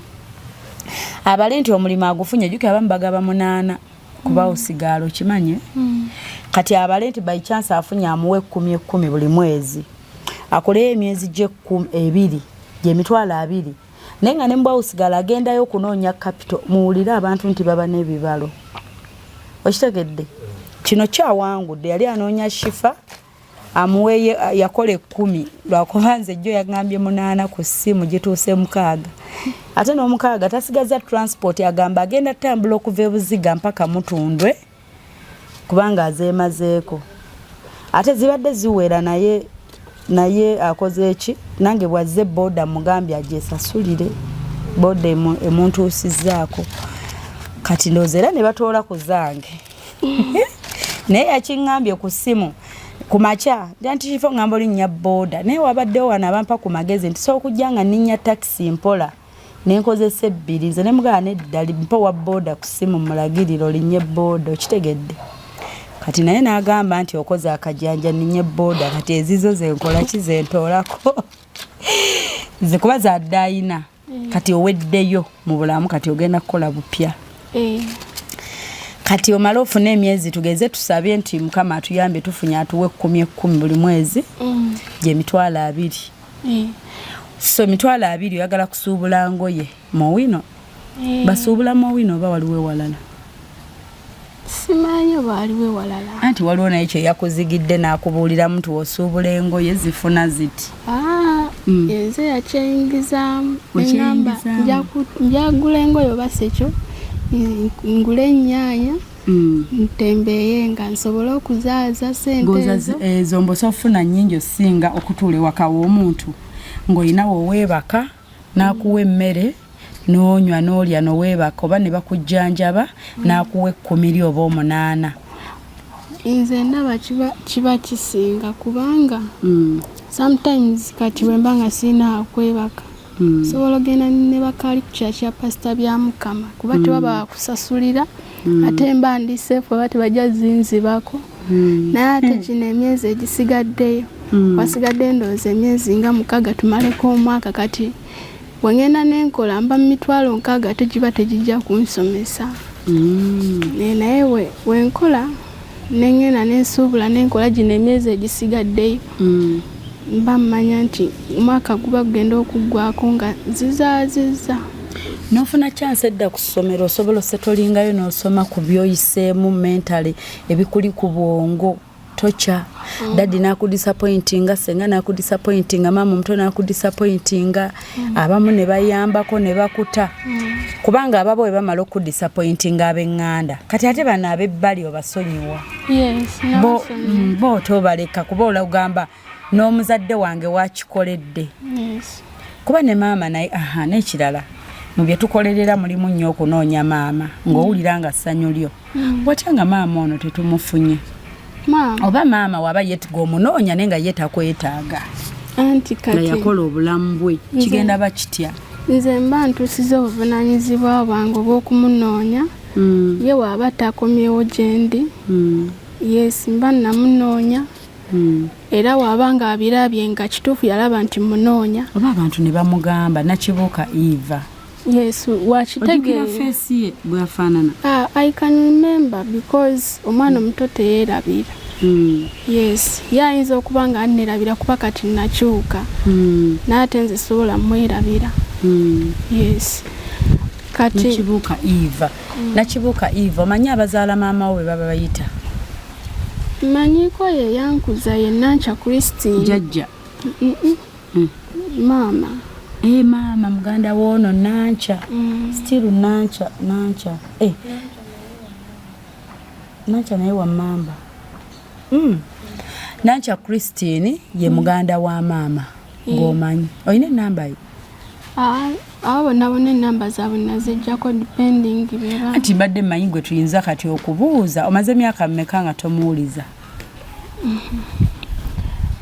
Abale nti omulimu agufunye jjuki abamu bagaba 8 kuba osigalo kimanye. Kati abale nti by chance afunye amuwe 10 buli mwezi akoleyo emyezi gye 2 gye mitwalo 2 naye nga ne mbwa osigalo agendayo kunoonya capital muwulire abantu nti baba n'ebibalo okitegedde. Kino kyawangudde yali anoonya shifa amuweye yakole 10 lwakubanze jjo yagambye 8 ku ssimu gituuse 6 ate n'omukaaga tasigaza transport agamba agenda tambula okuva ebuziga mpaka Mutundwe kubanga azeemazeeko ate zibadde ziwera naye akoze eki nange bwazze boda mugambye ajesasulire boda emuntuusizzaako kati ndoozeera ne batoola ku zange naye yakiŋŋambye ku ssimu kumacha nti kifo ngamba linnya boda naye wabaddewo wano abampa ku magezi nti soo kujja nga nninnya taxi mpola nenkozesa ebbiri nze ne mugana nedda limpa wa boda ku ssimu mulagiriro linye boda okitegedde kati naye n'agamba nti okoze akajanja ninye boda kati ezizo zenkola kizentoolako nze kuba zadde ayina kati oweddeyo mu bulamu kati ogenda kukola bupya kati omala ofuna emyezi tugeze tusabye nti mukama atuyambe tufunye atuwe 10 buli mwezi gye 2,000 so 2,000 oyagala kusuubula ngoye Mowino basuubula Mowino oba waliwo walala simanyi waliwo walala anti waliwo naye kye yakuzigidde n'akubuulira muntu osuubula engoye zifuna ziti nze yakyeyingiza engamba njagula engoye oba sekyo ngule ennyaanya ntembeeye nga nsobole okuzaaza sente ezo mbosa ofuna nnyingi osinga okutuula ewaka w'omuntu ng'olinawo oweebaka n'akuwa emmere n'onywa n'olya n'oweebaka oba ne bakujjanjaba n'akuwa 10 oba 8 nze ndaba kiba kisinga kubanga sometimes kati bwe mba nga sirina akwebaka sobola ogenda ne bakaali ku kya kya pasita bya Mukama kuba tebaba bakusasulira ate mba ndi seefu oba tebajja zinzibako naye ate kino emyezi egisigaddeyo wasigadde ndowooza emyezi nga 6 tumaleko omwaka kati bwengenda nenkola mba mu 60,000 tegiba tegijja kunsomesa naye wenkola nengenda nensuubula nenkola gino emyezi egisigaddeyo mba mmanya nti omwaka guba gugenda okuggwako nga zizaaziza n'ofuna chance edda ku ssomero osobola osetolingayo n'osoma ku byoyiseemu mentally ebikuli ku bwongo tocha dadi nakudisappointinga senga nakudisappointinga mama omuto nakudisappointinga abamu ne bayambako ne bakuta kubanga ababo bwe bamala okudisappointinga ab'eŋŋanda kati ate bano ab'ebbali obasonyiwa bo tobaleka kuba olagamba n'omuzadde wange wakikoledde kuba ne maama naye n'ekirala mu bye tukolerera mulimu nnyo okunoonya maama ng'owulira nga ssanyu lyo watya nga maama ono tetumufunye oba maama waba yetiga omunoonya naye nga ye takwetaaga anti kati yakola obulamu bwe kigenda bakitya nze mba ntuusiza obuvunaanyizibwa bwange obw'okumunoonya ye waaba takomyewo gye ndi yes mba namunoonya era waaba nga abirabye nga kituufu yalaba nti munoonya oba abantu ne bamugamba Nakibuuka Eva yes wakitegeera face ye bwafaanana I can remember because omwana omuto teyeerabira yes yayinza okuba nga anerabira kuba kati nakyuka naate nze sobola mwerabira yes kati Nakibuuka Eva omanyi abazaala maama we baba bayita manyiko ye yankuza ye Nancha Christine jajja mama mama muganda woono Nancha still Nancha Nancha naye wa mamba Nancha Christine ye muganda wa mama ng'omanyi oyina enamba ye abo nabona enamba zaabwe nazijjako depending bera anti mbadde mmanyi gwe tuyinza kati okubuuza omaze emyaka mmeka nga tomuwuliza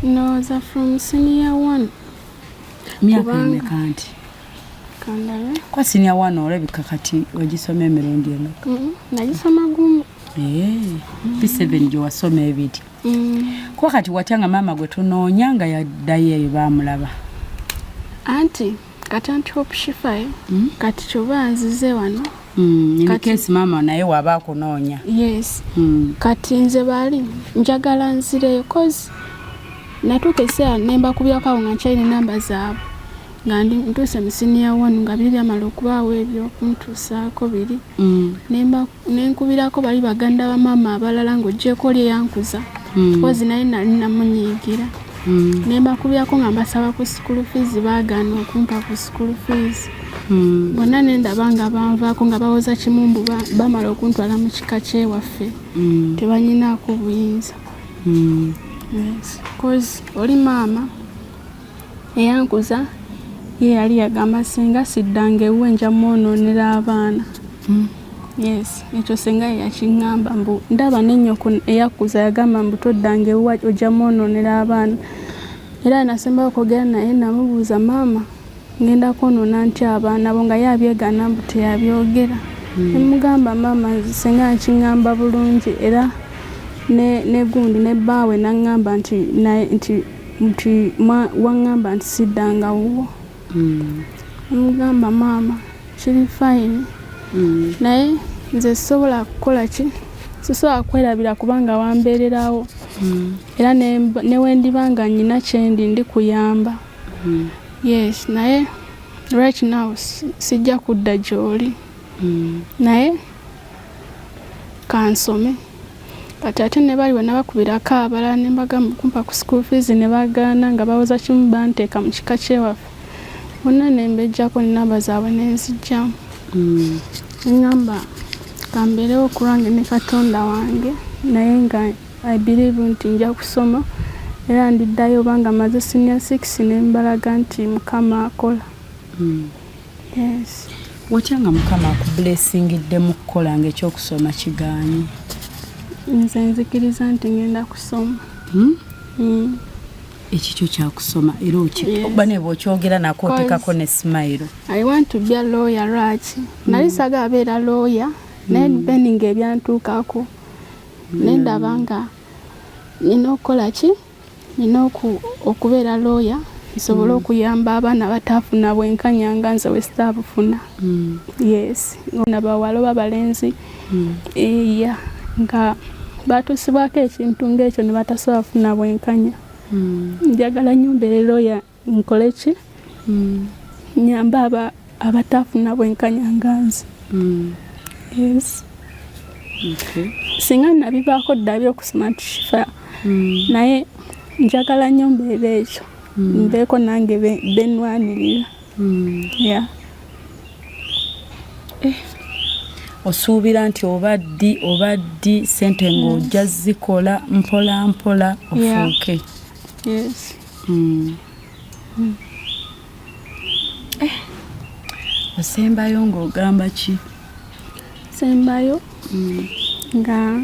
ndowooza from senior 1 myaka emeka nti kandala kwa senior 1 olabika kati wagisoma emirundi emeka nagisoma gumu P7 gye wasoma ebiri kuba kati watya nga maama gwe tunoonya nga yaddayo eyo baamulaba anti kati Hope Shifayo kati kyoba nzize wano kati maama naye waba akunoonya yes kati nze bali njagala nzireyo cause natuuka ekiseera nembakubirako awo nga nkyalina namba zaabwe nga ntuuse mu senior 1 nga biri byamala okubaawo ebyo okuntuusaako biri nenkubirako bali baganda ba maama abalala ng'oggyeko oli eyankuza kozi naye nali namunyiigira nembakubirako nga mbasaba ku school fees baagaana okumpa ku school fees bonna nendaba nga banvaako nga bawoza kimumbu bamala okuntwala mu kika kyewaffe tebanyinaako buyinza yes cause oli maama eyankuza ye yali yagamba singa siddanga ewe nja mwonoonera abaana yes ekyo senga yakiŋŋamba mbu ndaba n'ennyoko eyakuza yagamba mbu toddanga ewe ojja mwonoonera abaana era nasembayo okwogera naye namubuuza maama ngenda kwonoona ntya abaana bo nga ye abyegaana mbu teyabyogera. Ne mugamba maama singa nkiŋŋamba bulungi era ne gundi ne bbaawe n'aŋŋamba nti waŋŋamba nti siddanga wuwo. Mugamba maama kiri fine naye nze sisobola kukola ki sisobola kwerabira kubanga wambeererawo era ne wendiba nga nnyina kyendi ndi kuyamba. Yes naye right now sijja kudda gy'oli naye kansome. Kati ate ne bali bwe nabakubirako abalala ne mbagamba kumpa ku school fees ne bagaana nga bawoza kimu banteeka mu kika kyewaffe. Bonna ne mbejjako n'ennamba zaabwe ne nzijjamu. Ngamba kambeerewo ku lwange ne Katonda wange naye nga I believe nti nja kusoma era ndiddayo obanga maze senior 6 ne mbalaga nti Mukama akola. Yes. Watya nga Mukama akublessingidde mu kukola ng'ekyokusoma kigaanye? Nze nzikiriza nti ngenda kusoma. Ekikyo kyakusoma era oba ne bw'okyogera nako oteekako ne smile. I want to be a lawyer right. Nali saga abeera lawyer naye depending ebyantuukako ne ndaba nga nina okukola ki nina okubeera lawyer nsobole okuyamba abaana bataafuna bwenkanya nga nze bwe sitaabufuna. Yes nabawala oba balenzi eya nga batuusibwako ekintu ng'ekyo ne batasobola kufuna bwenkanya. Njagala nnyo mbeere lawyer nkole ki nyamba abataafuna bwenkanya nga nze. Yes. Singa nabivaako dda by'okusoma tukifa naye njagala nnyo mbeera ekyo mbeeko nange benwanirira. Osuubira nti obaddi sente ng'ojja zikola mpola mpola ofuuke. Yes. Osembayo ng'ogamba ki? Sembayo nga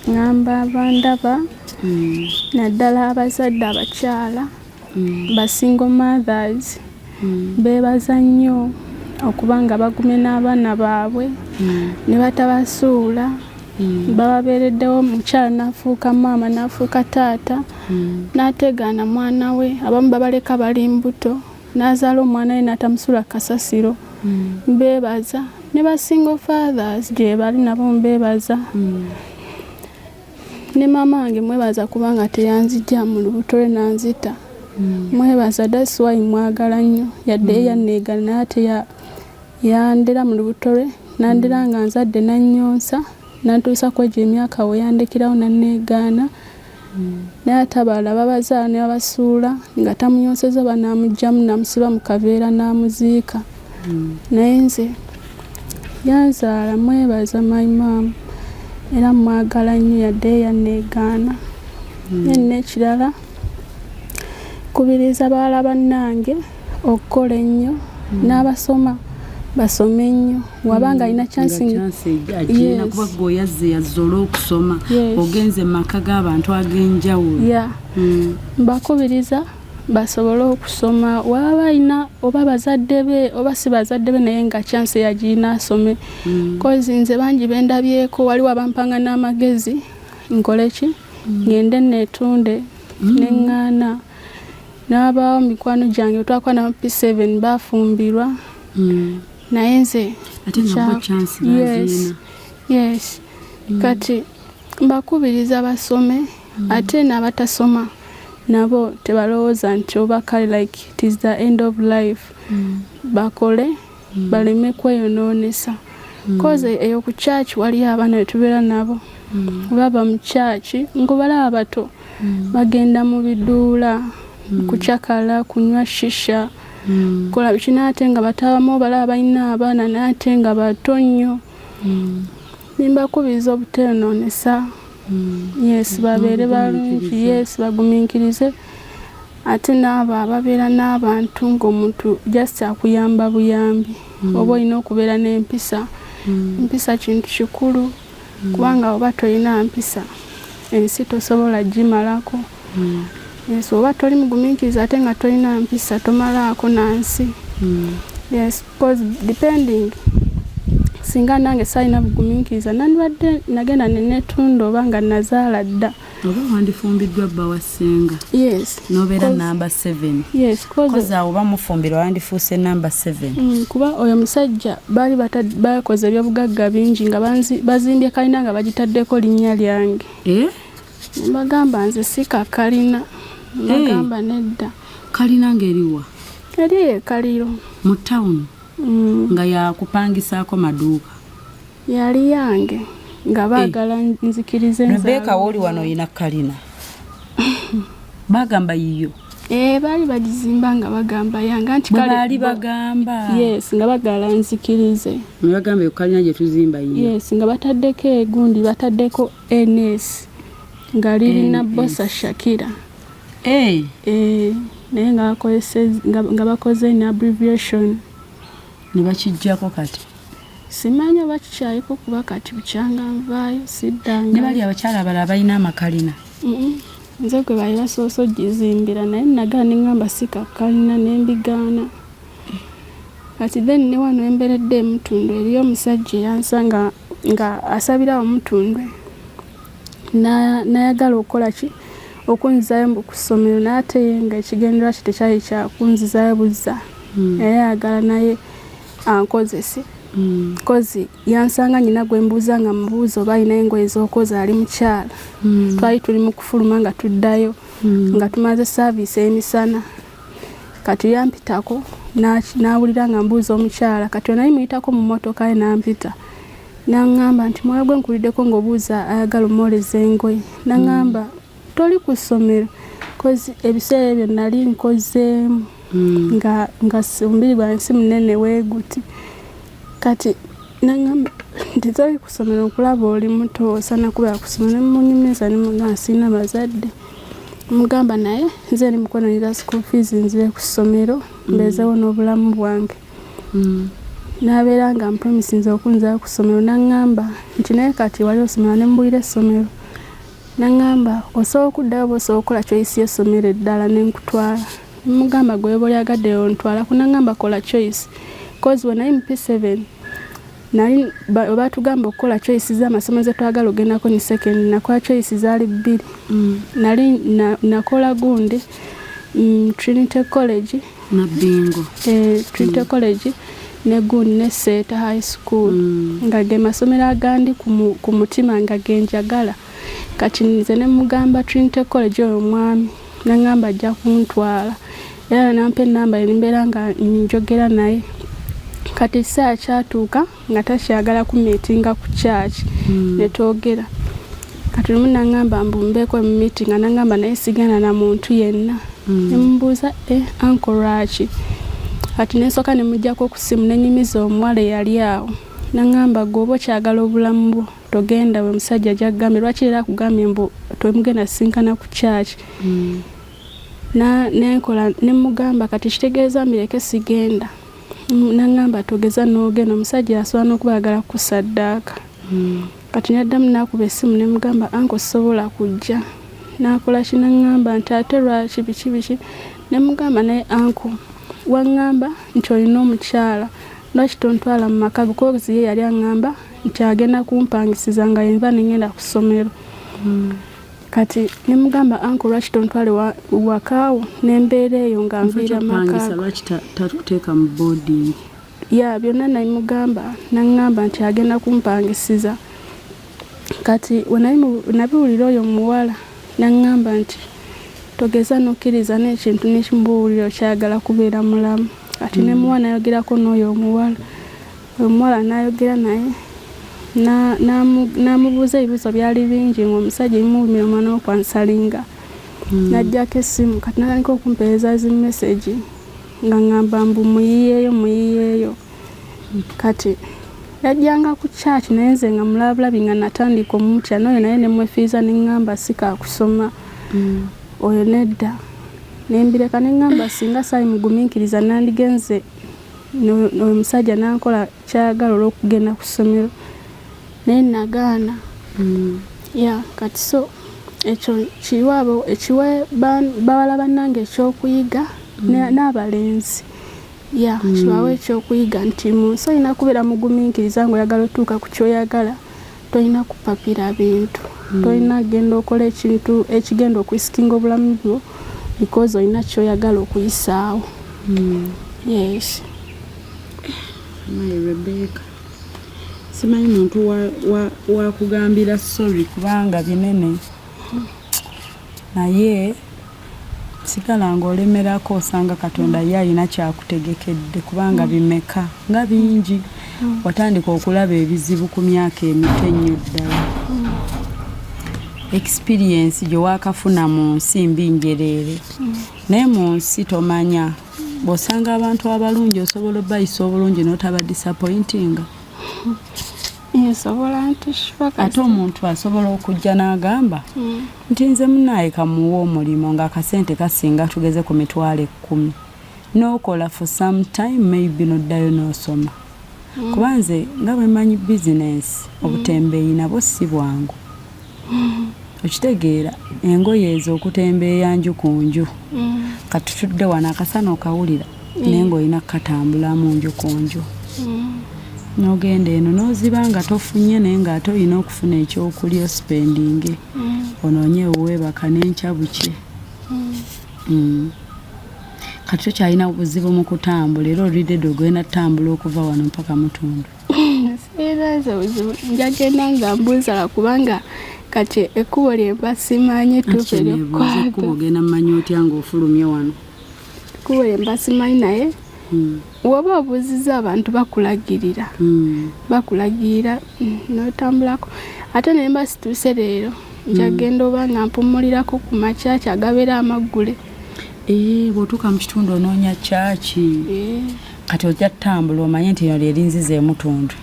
ngamba abandaba naddala abazadde abakyala ba single mothers beebaza nnyo okuba nga bagumye n'abaana baabwe ne batabasuula bababeereddewo mukyala n'afuuka maama n'afuuka taata n'ategaana mwana we abamu babaleka bali mbuto n'azaala omwana we n'atamusuula kasasiro. Beebaza ne ba single fathers gye bali nabo mbeebaza. Ne maama wange mwebaza kubanga teyanzijja mu lubuto lwe nanzita. Mwebaza that's why mwagala nnyo yadde yanneegala naye ate yandera mu lubuto lwe nandera nga nzadde nannyonsa nantuusa kwegyo emyaka we yandekerawo nanneegaana. Naye ate abalala babazaala ne babasuula nga tamunyonseza banaamuggyamu namusiba mu kaveera n'amuziika. Naye nze yanzaala mwebaza my mom era mwagala nnyo yadde yanneegaana. Yenna ekirala kubiriza bawala bannange okukola ennyo n'abasoma basome nnyo wabanga alina chance agenda kuba gwe yazze olw'okusoma ogenze mu maka g'abantu ag'enjawulo. Mbakubiriza basobole okusoma waba balina oba bazadde be oba si bazadde be naye nga chance yagirina asome. Kozi nze bangi bendabyeko waliwo abampanga n'amagezi nkole ki ngende neetunde neŋŋaana n'abaawo mikwano gyange twakwa na P7 bafumbirwa naye nze yes kati mbakubiriza basome ate n'abatasoma nabo tebalowooza nti oba kale like it is the end of life. Bakole baleme kweyonoonesa koze eyo ku church waliyo abaana betubeera nabo baba mu church ngobala abato bagenda mu biduula kucakala kunywa shisha kola bikina ate nga batabamu balaba balina abaana nate nga bato nnyo. Nimbakubiriza obuteenoonesa. Yes babeere balungi. Yes bagumiikirize ate n'abo ababeera n'abantu ng'omuntu just akuyamba buyambi oba olina okubeera n'empisa. Empisa kintu kikulu kubanga oba tolina mpisa ensi tosobola gimalako. Yes, oba toli mugumiikiriza ate nga tolina mpisa tomalaako nansi. Yes, because depending singa nange sayina bugumiikiriza nandibadde nagenda nenetunda oba nga nazaala dda. Oba wandifumbiddwa bba wassenga. Yes. Nobeera number 7. Yes, koza oba mufumbirwa wandifuuse number 7. Kuba oyo musajja baali bakoze ebyobugagga bingi nga bazimbye kalina nga bagitaddeko linnya lyange. Bagamba nze si kakalina. Bagamba nedda. Kalina ng'eriwa? Eri Kaliro. Mu town? Nga yakupangisaako maduuka? Yali yange nga baagala nzikirize nzaawo. Rebecca woli wano oyina kalina? Bagamba yiyo? Baali bagizimba nga bagamba yange anti kale baali bagamba. Yes, nga bagala nzikirize. Bagamba yo kalina gye tuzimba yiyo? Yes, nga bataddeko egundi bataddeko NS nga lirina Bossa Shakira. Naye nga bakoze in abbreviation. Ne bakijjako kati? Simanyi oba kikyayiko kuba kati bukyanga nvaayo siddanga. Ne bali abakyala abalala balina amakalina? Nze gwe baali basoose ogizimbira naye nagala ne ŋŋamba si kakalina ne mbigaana. Kati then ne wano emberedde Mutundwe eriyo omusajja eyansanga nga asabira Omutundwe. Nayagala okukola ki? Okunzizaayo mu kusomero n'ate nga ekigendererwa kye tekyali kyakunzizaayo buzza. Yayagala naye ankozese. Kozi yansanga nyina gwe mbuuza nga mubuuza oba alina engoye z'okoza ali mukyala. Twali tuli mu kufuluma nga tuddayo nga tumaze saaviisi emisana. Kati yampitako n'awulira nga mbuuza omukyala. Kati onayi muyitako mu mmotoka ye n'ampita. N'aŋŋamba nti mwana gwe nkuliddeko ng'obuuza ayagala omwoleza engoye. N'aŋŋamba toli ku ssomero kozi ebiseera ebyo nali nkozeemu nga omubiri gwange si munene weeguti. Kati n'aŋŋamba nti toli ku ssomero okulaba oli muto osana kubera ku ssomero ne munyumiza ne mugamba sirina bazadde. Mugamba naye nze ndi mukononera school fees nzire ku ssomero mbeezewo n'obulamu bwange. N'abeera nga mpromisinze okunzira ku ssomero n'aŋŋamba nti naye kati wali osomera ne mbulira essomero. N'aŋŋamba osobola okuddayo oba osobola okukola choice y'essomero eddala ne nkutwala. Mugamba gwe oba olyagadde ontwala kunaŋŋamba kola choice. Cause when I'm P7 nali oba tugamba okukola choice z'amasomo ze twagala ogendako ni second nakola choice zaali 2. Nali nakola gundi Trinity College na Bingo. Trinity College ne gundi ne Seta High School. Nga ge masomero agandi ku mutima nga genjagala. Kati nze ne mugamba Trinity College oyo mwami n'aŋŋamba ajja kuntwala. Era nampa ennamba erimbeera nga njogera naye. Kati saa kyatuuka nga takyagala kumeetinga ku church ne twogera. Kati lumu n'aŋŋamba mbumbeeko mu meeting n'aŋŋamba naye sigenda na muntu yenna. Ne mbuuza Uncle Lwaki. Kati n'esooka ne muggyako ku ssimu ne nnyimiza omuwala eyali awo. N'aŋŋamba gwe oba okyagala obulamu bwo togenda we musajja ajja kugambye lwaki era akugambye mbu tomugenda sinkana ku church. Ne mugamba kati kitegeeza mbireke sigenda. N'aŋŋamba togeza n'ogenda omusajja yasobola n'okubaagala kusaddaaka. Kati n'addamu n'akuba essimu ne mugamba anko sobola kujja. N'akola ki n'aŋŋamba nti ate lwaki biki. Ne mugamba naye anko waŋŋamba nti olina omukyala lwaki tontwala mu maka because ye yali aŋŋamba nti agenda kumpangisiza nga yenva nengenda ku ssomero. Kati ne mugamba anko lwaki tontwale wakaawo n'embeera eyo nga nviira maka. Lwaki tatuteeka mu boarding? Byonna naye mugamba n'aŋŋamba nti agenda kumpangisiza. Kati nabiwulira oyo muwala n'aŋŋamba nti togeza n'okkiriza n'ekintu n'ekimubuuliro kyagala kubeera mulamu. Kati ne muwa nayogerako n'oyo omuwala. Omuwala n'ayogera naye n'amubuuza ebibuuzo byali bingi ng'omusajja ebimuwumira omwana w'okwansalinga. N'ajjako essimu kati n'atandika okumpeereza zi message nga ŋŋamba mbu muyiyeeyo. Kati yajjanga ku church naye nze nga mulabulabi nga natandika omutya n'oyo naye ne mwefiiza ne ŋŋamba si kaakusoma. Oyo nedda. Nembireka ne ŋŋamba singa saali mugumiikiriza nandigenze oyo musajja n'ankola kyayagala olw'okugenda ku ssomero. Naye nagaana. Kati so ekyo kiwabo ekiwe bawala bannange ekyokuyiga n'abalenzi kibawe ekyokuyiga nti munsi olina kubeera mugumiikiriza ng'oyagala otuuka ku kyoyagala tolina kupapira bintu tolina genda okola ekintu ekigenda okwisikinga obulamu bwo because olina kyoyagala okuyisaawo. Yes. Rebecca, simanyi muntu wakugambira sorry kubanga binene naye sigala ng'olemerako osanga Katonda ye alina kyakutegekedde kubanga bimeka nga bingi watandika okulaba ebizibu ku myaka emito ennyo ddala. Experience gye waakafuna mu nsi mbi njereere naye mu nsi tomanya bw'osanga abantu abalungi osobola obbayisa obulungi n'otaba disappointinga. Ate omuntu asobola okujja n'agamba nti nze munaaye kamuwa omulimu ng'akasente kasinga tugeze ku mitwalo 10 n'okola for some time maybe n'oddayo n'osoma kuba nze nga bwe manyi bizinensi obutembeeyi nabwo si bwangu. Okitegeera engoye ezo okutembeeya nju ku nju katutudde wano akasana okawulira naye ng'olina kukatambula mu nju ku nju n'ogenda eno n'oziba nga tofunye naye ng'ate olina okufuna ekyokulya ospendinge onoonye weebaka n'enkya buke. Kati tokyalina obuzibu mu kutambula era olidde ogenda tutambula okuva wano mpaka Mutundu. Siraza buzibu njagenda nga mbuuza kubanga kati ekkubo lyemba simanyi tuufe ekkubo ogenda mmanyi otya ng'ofulumye wano. Ekkubo lyemba simanyi naye woba obuuziza abantu bakulagirira n'otambulako ate naye mba situuse leero njagenda oba nga mpumulirako ku makyaki agabeera amaggule. Bw'otuuka mu kitundu onoonya kyaki kati ojja tutambula omanye nti eno lyerinziza Emutundu.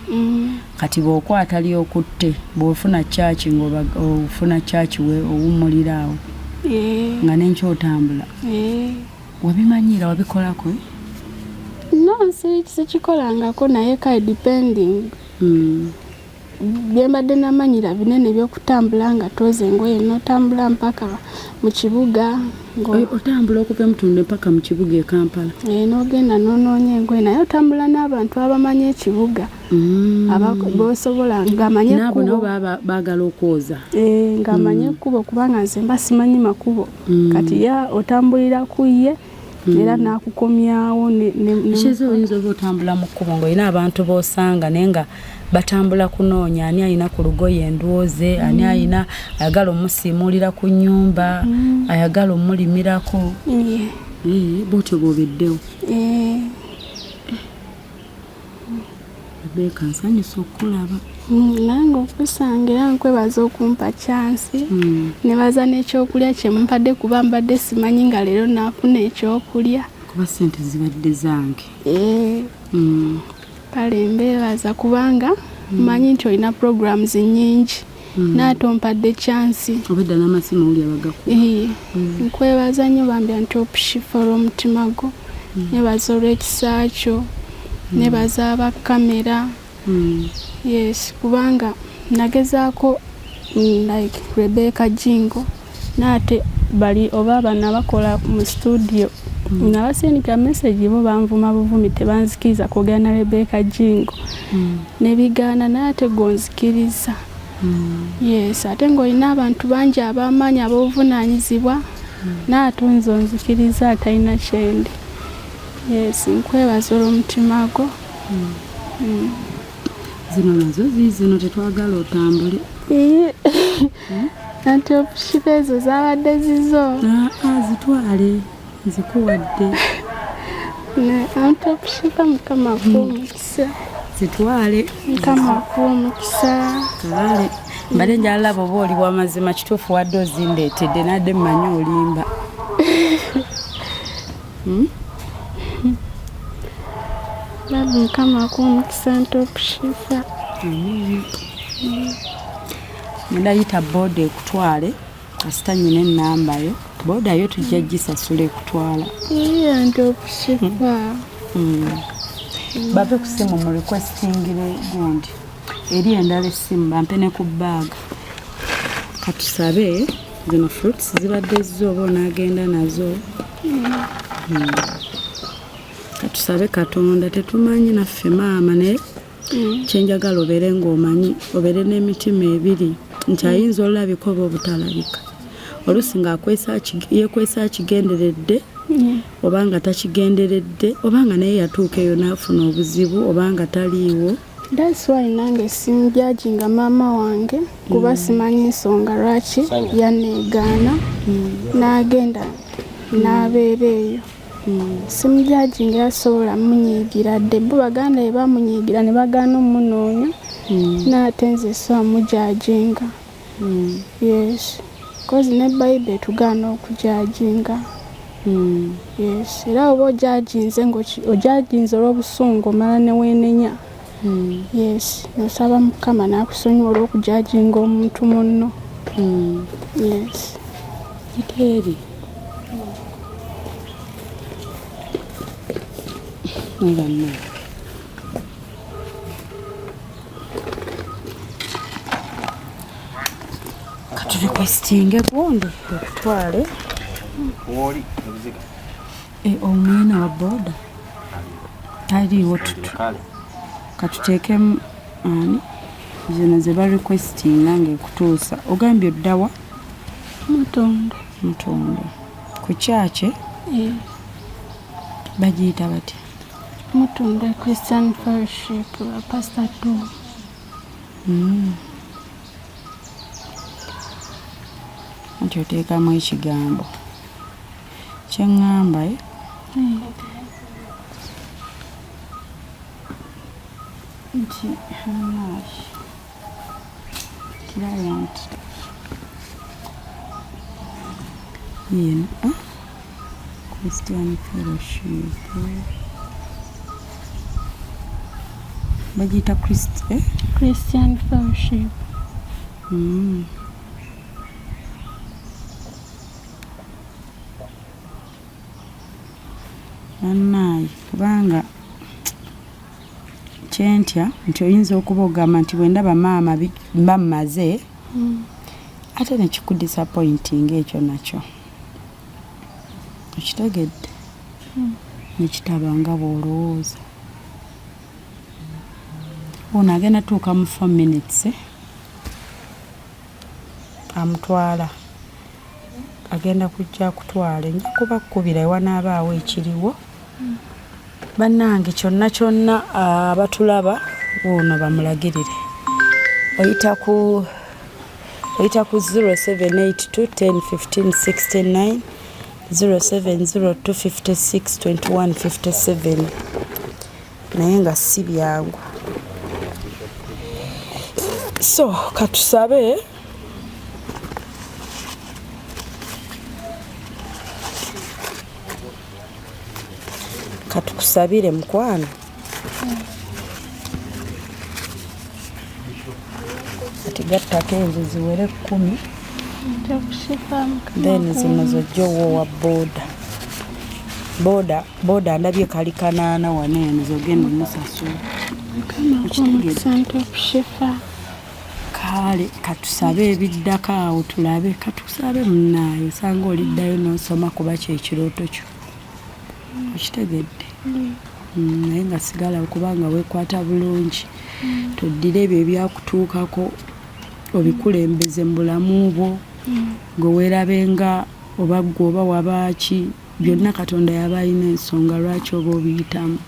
Kati bw'okwata lyokutte bw'ofuna kyaki ng'ofuna kyaki owummuliraawo nga n'enkya otambula. Wabimanyira wabikolako? No, sikikolangako naye kale depending byembadde namanyira binene by'okutambula nga tooza engoye n'otambula mpaka mu kibuga. Otambula okuva Emutundu mpaka mu kibuga e Kampala? N'ogenda n'onoonya engoye naye otambula n'abantu abamanyi ekibuga b'osobola ng'amanyi ekkubo. Nabo baba baagala okwoza. Ng'amanyi ekkubo kubanga nze mba simanyi makubo kati otambulira ku ye era n'akukomyawo. Kizo oyinza oba otambula mu kkubo ng'olina abantu b'osanga naye nga batambula kunoonya ani alina ku lugoye endwoze ani alina ayagala omusiimuulira ku nnyumba ayagala omulimirako. Bwotyo bw'obeddewo. Rebecca nsanyusa okukulaba. Nange okusanga era nkwebaza okumpa chansi nebaza n'ekyokulya kye mumpadde kuba mbadde simanyi nga leero naafuna ekyokulya kuba ssente zibadde zange. Kale mbeebaza kubanga manyi nti olina programs nnyingi n'ate ompadde chansi. Obedda n'amasimu oli abagaku. Nkwebaza nnyo bambya nti opushifala omutima gwo nebaza olw'ekisa kyo nebaza abakamera. Yes, kubanga nagezaako like Rebecca Jingo n'ate bali oba bana bakola mu studio nabasindika message bo banvuma buvumi tebanzikiriza kwogera na Rebecca Jingo nebigaana n'ate gonzikiriza. Yes, ate ng'olina abantu bangi ab'amaanyi ab'obuvunaanyizibwa n'ate nzonzikiriza atalina kyendi. Yes, nkwebaza olw'omutima gwo. Zino nazo ziizino tetwagala otambule. Anti opushika ezo zabadde zizo. Zitwale nzikuwadde. Anti opushika Mukama kumukisa. Zitwale. Mukama kumukisa. Kale. Mbadde njalaba oba oli w'amazima kituufu wadde ozindeetedde nadde mmanyi olimba. Mukama kumukisa nti opushika. Ndayita boda ekutwale kasita nyina ennamba yo boda yo tujja gisasula ekutwala. Nti opushika. Bave ku ssimu mu requestingire gundi eri endala essimu bampe ne ku bbaaga katusabe zino fruits zibadde zo oba onaagenda nazo. Katusabe Katonda, tetumanyi naffe maama naye kyenjagala obeere ng'omanyi, obeere n'emitima ebiri nti ayinza olabika oba obutalabika. Oluusi yeekwesa akigenderedde oba nga takigenderedde oba nga naye yatuuka eyo n'afuna obuzibu oba nga taliiwo. That's why nange simjajinga maama wange kuba simanyi nsonga lwaki yaneegaana n'agenda n'abeera eyo. Simujajinga yasobola munyiigira dde, bo baganda bwe bamunyiigira ne bagaana omunoonya n'ate nze siwamujajinga. Yes, cause ne Bible etugaana okujajinga. Yes, era oba ojajinze ojajinze olw'obusungu omala ne weenenya. Yes, nosaba Mukama n'akusonyiwa olw'okujajinga omuntu munno. Yes. Iteeri. Ngano. Katurequestinge gundi okutwale. Woli ebiziga. Omwena wa boda. Taliiwo katuteekemu ani zino ze ba requestinga ng'ekutuusa. Ogambye oddawa? Mutondo. Ku kyakye? Bagiyita batya? Mutondo Christian Fellowship, Pastor 2. Nti oteekamu ekigambo. Kyeŋŋamba nti client yeno Christian Fellowship bagiyita Christian Fellowship. Annaye kubanga kyentya nti oyinza okuba ogamba nti bwe ndaba maama bammaze ate nekikudisappointinga ekyo nakyo okitegedde nekitaba nga bw'olowooza ono agenda tuuka mu 4 minutes amutwala agenda kujja kutwala nja kuba kkubira ewanaabaawo ekiriwo bannange kyonna abatulaba ono bamulagirire oyita ku 0782101569 0702562157 naye nga si byangu. So katusabe katukusabire mukwano kati gattako enzo ziwere 10 then zino zojja owowa boda ndabye kali 8 wano eno zogenda omusasula kale katusabe ebiddako awo tulabe katusabe munaayo osanga oliddayo n'osoma kuba kyekirooto kyo okitegedde naye nga sigala okubanga weekwata bulungi toddira ebyo ebyakutuukako obikulembeze mu bulamu bwo ng'oweerabe nga oba ggwe oba wabaaki byonna Katonda yaba alina ensonga lwaki oba obiyitamu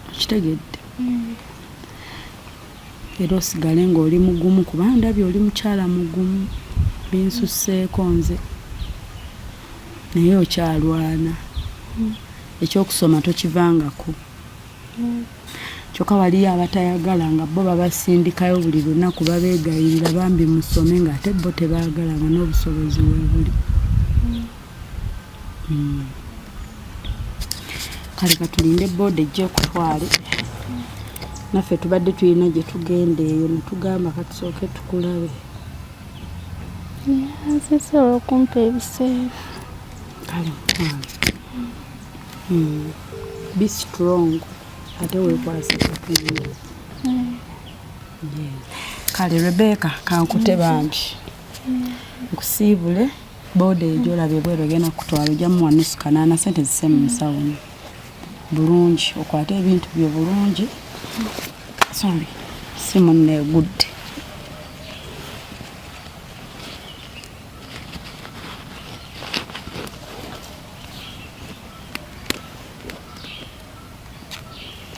okitegedde era osigale ng'oli mugumu kubanga ndabye oli mukyala mugumu binsusseeko nze naye okyalwana ekyokusoma tokivangako kyokka waliyo abatayagala nga bo babasindikayo buli lunaku babeegayirira bambi musome nga ate bo tebaagala nga n'obusobozi weebuli kale katulinde booda ejja ekutwale naffe tubadde tulina gye tugenda eyo netugamba katusooke tukulabe nzisobola okumpa ebiseera kale be strong ate weekwase Katonda kale Rebecca kankute bambi nkusiibule boda ejo olabye bwero genda kutwala ojjamu wanusu kanaana sente zise mu musawo bulungi okwate ebintu byo bulungi sorry simu neegudde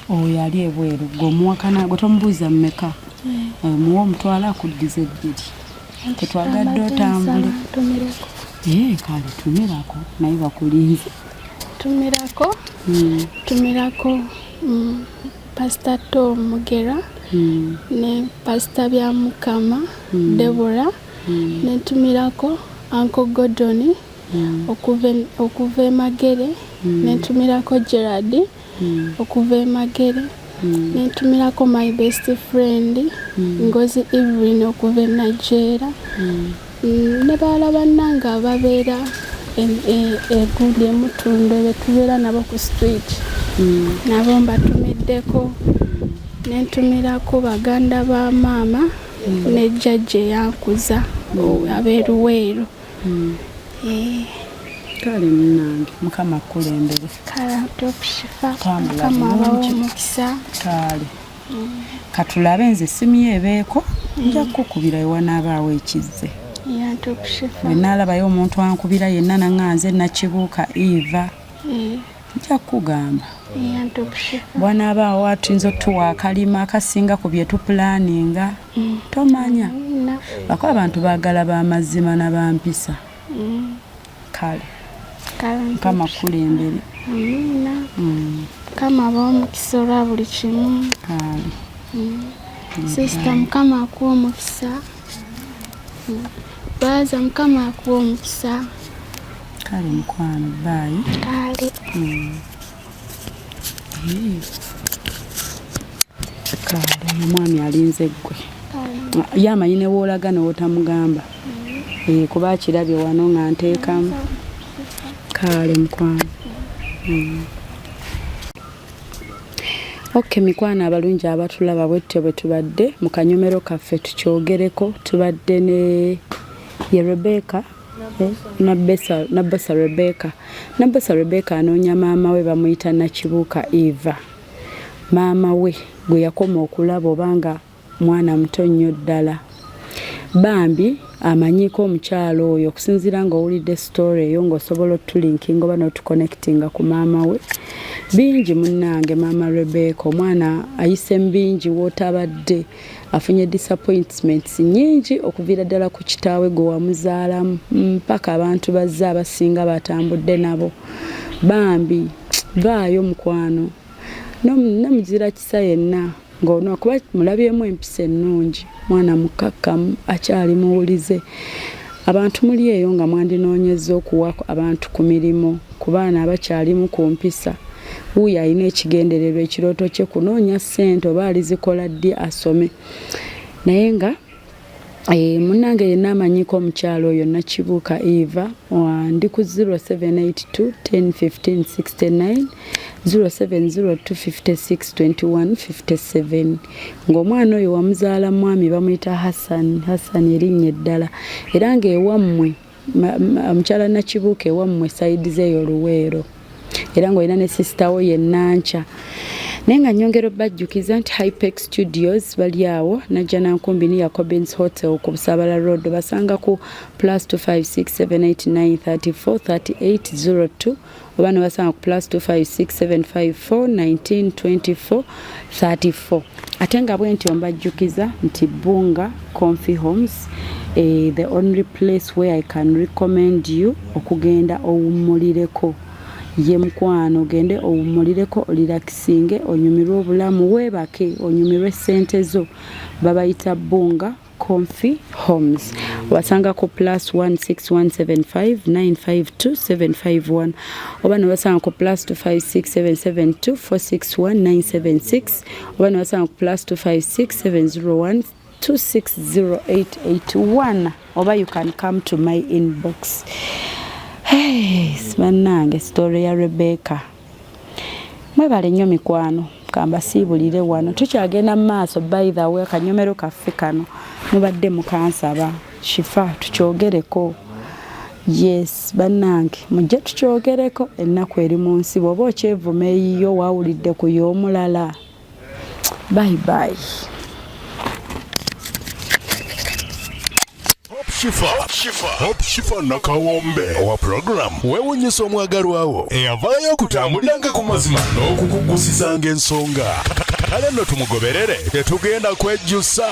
oyo ali ebweru gweomuwakana gwe tomubuuza mmeka muwa omutwala akuddiza ebbiri tetwagadde otambule kale tumirako naye bakulinze tumirako Pastor Tom Mugera ne Pastor Byamukama Deborah ne tumirako Uncle Gordon okuva e Magere ne tumirako Gerard okuva e Magere ne tumirako my best friend Ngozi Evelyn okuva e Nigeria ne bala bannanga ababeera egundi emutundu betubeera nabo ku street nabo mbatumiddeko ne ntumirako baganda ba maama ne jjajja yankuza abeeruweero kale munnange mukama kulembere mukama abawo omukisa kale katulabe nze simye ebeeko nja kukubira ewanaabaawo ekizze bwennaalabayo omuntu ankubira yenna naŋŋanze nakibuuka Eva nja kugamba bwanaabaawo atuyinza otuwa akalima akasinga ku bye tupulaninga tomanya lwako abantu baagala b'amazima n'abampisa kale mukama kulembere mukama abawo omukisa olwa buli kimu sisita mukama akuwa omukisa baza mukama akuwa omukisa kale mukwano baayi kale kale omwami alinze ggwe yamanyi ne woolaga newotamugamba kuba akirabye wano nga nteekamu kale mukwano Okay, mikwano abalungi abatulaba bwetyo bwe tubadde mu kanyomero kaffe tukyogereko tubadde ne ye Rebecca Nabesa Rebecca anoonya maama we bamuyita Nakibuuka Eva. Maama we gwe yakoma okulaba obanga mwana muto nnyo ddala. Bambi amanyiko omukyalo oyo okusinziira ng'owulidde story eyo ng'osobola otulinkinga oba n'otuconnectinga ku maama we. Bingi munnange maama Rebecca omwana ayise mbingi wootabadde afunye disappointments nyingi okuviira ddala ku kitaawe gwe wamuzaalamu mpaka abantu bazze abasinga batambudde nabo. Bambi vaayo mukwano namuzira kisa yenna ng'ono kuba mulabyemu empisa ennungi mwana mukakkamu akyali muwulize. Abantu muli eyo nga mwandinoonyezza okuwa abantu ku mirimu ku baana abakyalimu ku mpisa. Wuuyo alina ekigendererwa ekirooto kye kunoonya ssente oba alizikola ddi asome. Naye nga munnange yenna amanyiko omukyalo oyo Nakibuuka Eva ndi ku 0782 10 15 69 0702 56 21 57 ng'omwana oyo wamuzaala mwami bamuyita Hassan erinnya eddala era ng'ewammwe omukyala Nakibuuka ewammwe sayidi zeeyo Luweero era ng'olina ne sisita wo ye Nancha. Naye nga nyongera bajjukiza nti Hypex Studios bali awo najja nankumbi ni Jacobins Hotel ku Busabala Road basanga ku +25678934380 oba ne basanga ku +25675492434 ate nga bwentyo mbajjukiza nti Bunga Comfy Homes the only place where I can recommend you okugenda owummulireko. Ye mukwano gende owummulireko olirakisinge onyumirwe obulamu weebake onyumirwe ssente zo babayita Bunga Comfy Homes. Wasanga ku +16175952751 oba ne wasanga ku +256772461976 oba ne wasanga ku +256701260881 oba you can come to my inbox. Hey, sibannange story ya Rebecca. Mwebale nnyo mikwano kamba siibulire wano tukyagenda mu maaso by the way akanyomero kaffe kano mubadde mukansaba Shifa tukyogereko. Yes, bannange mujje tukyogereko ennaku eri mu nsi bw'oba okyevuma eyiyo waawulidde ku y'omulala. Bye bye. Hope Shifa Nakawombe owa program weewuunyisa omwagalwawo eyavaayo okutambuliranga ku mazima n'okukugusizanga ensonga. Kale nno tumugoberere tetugenda kwejjusa.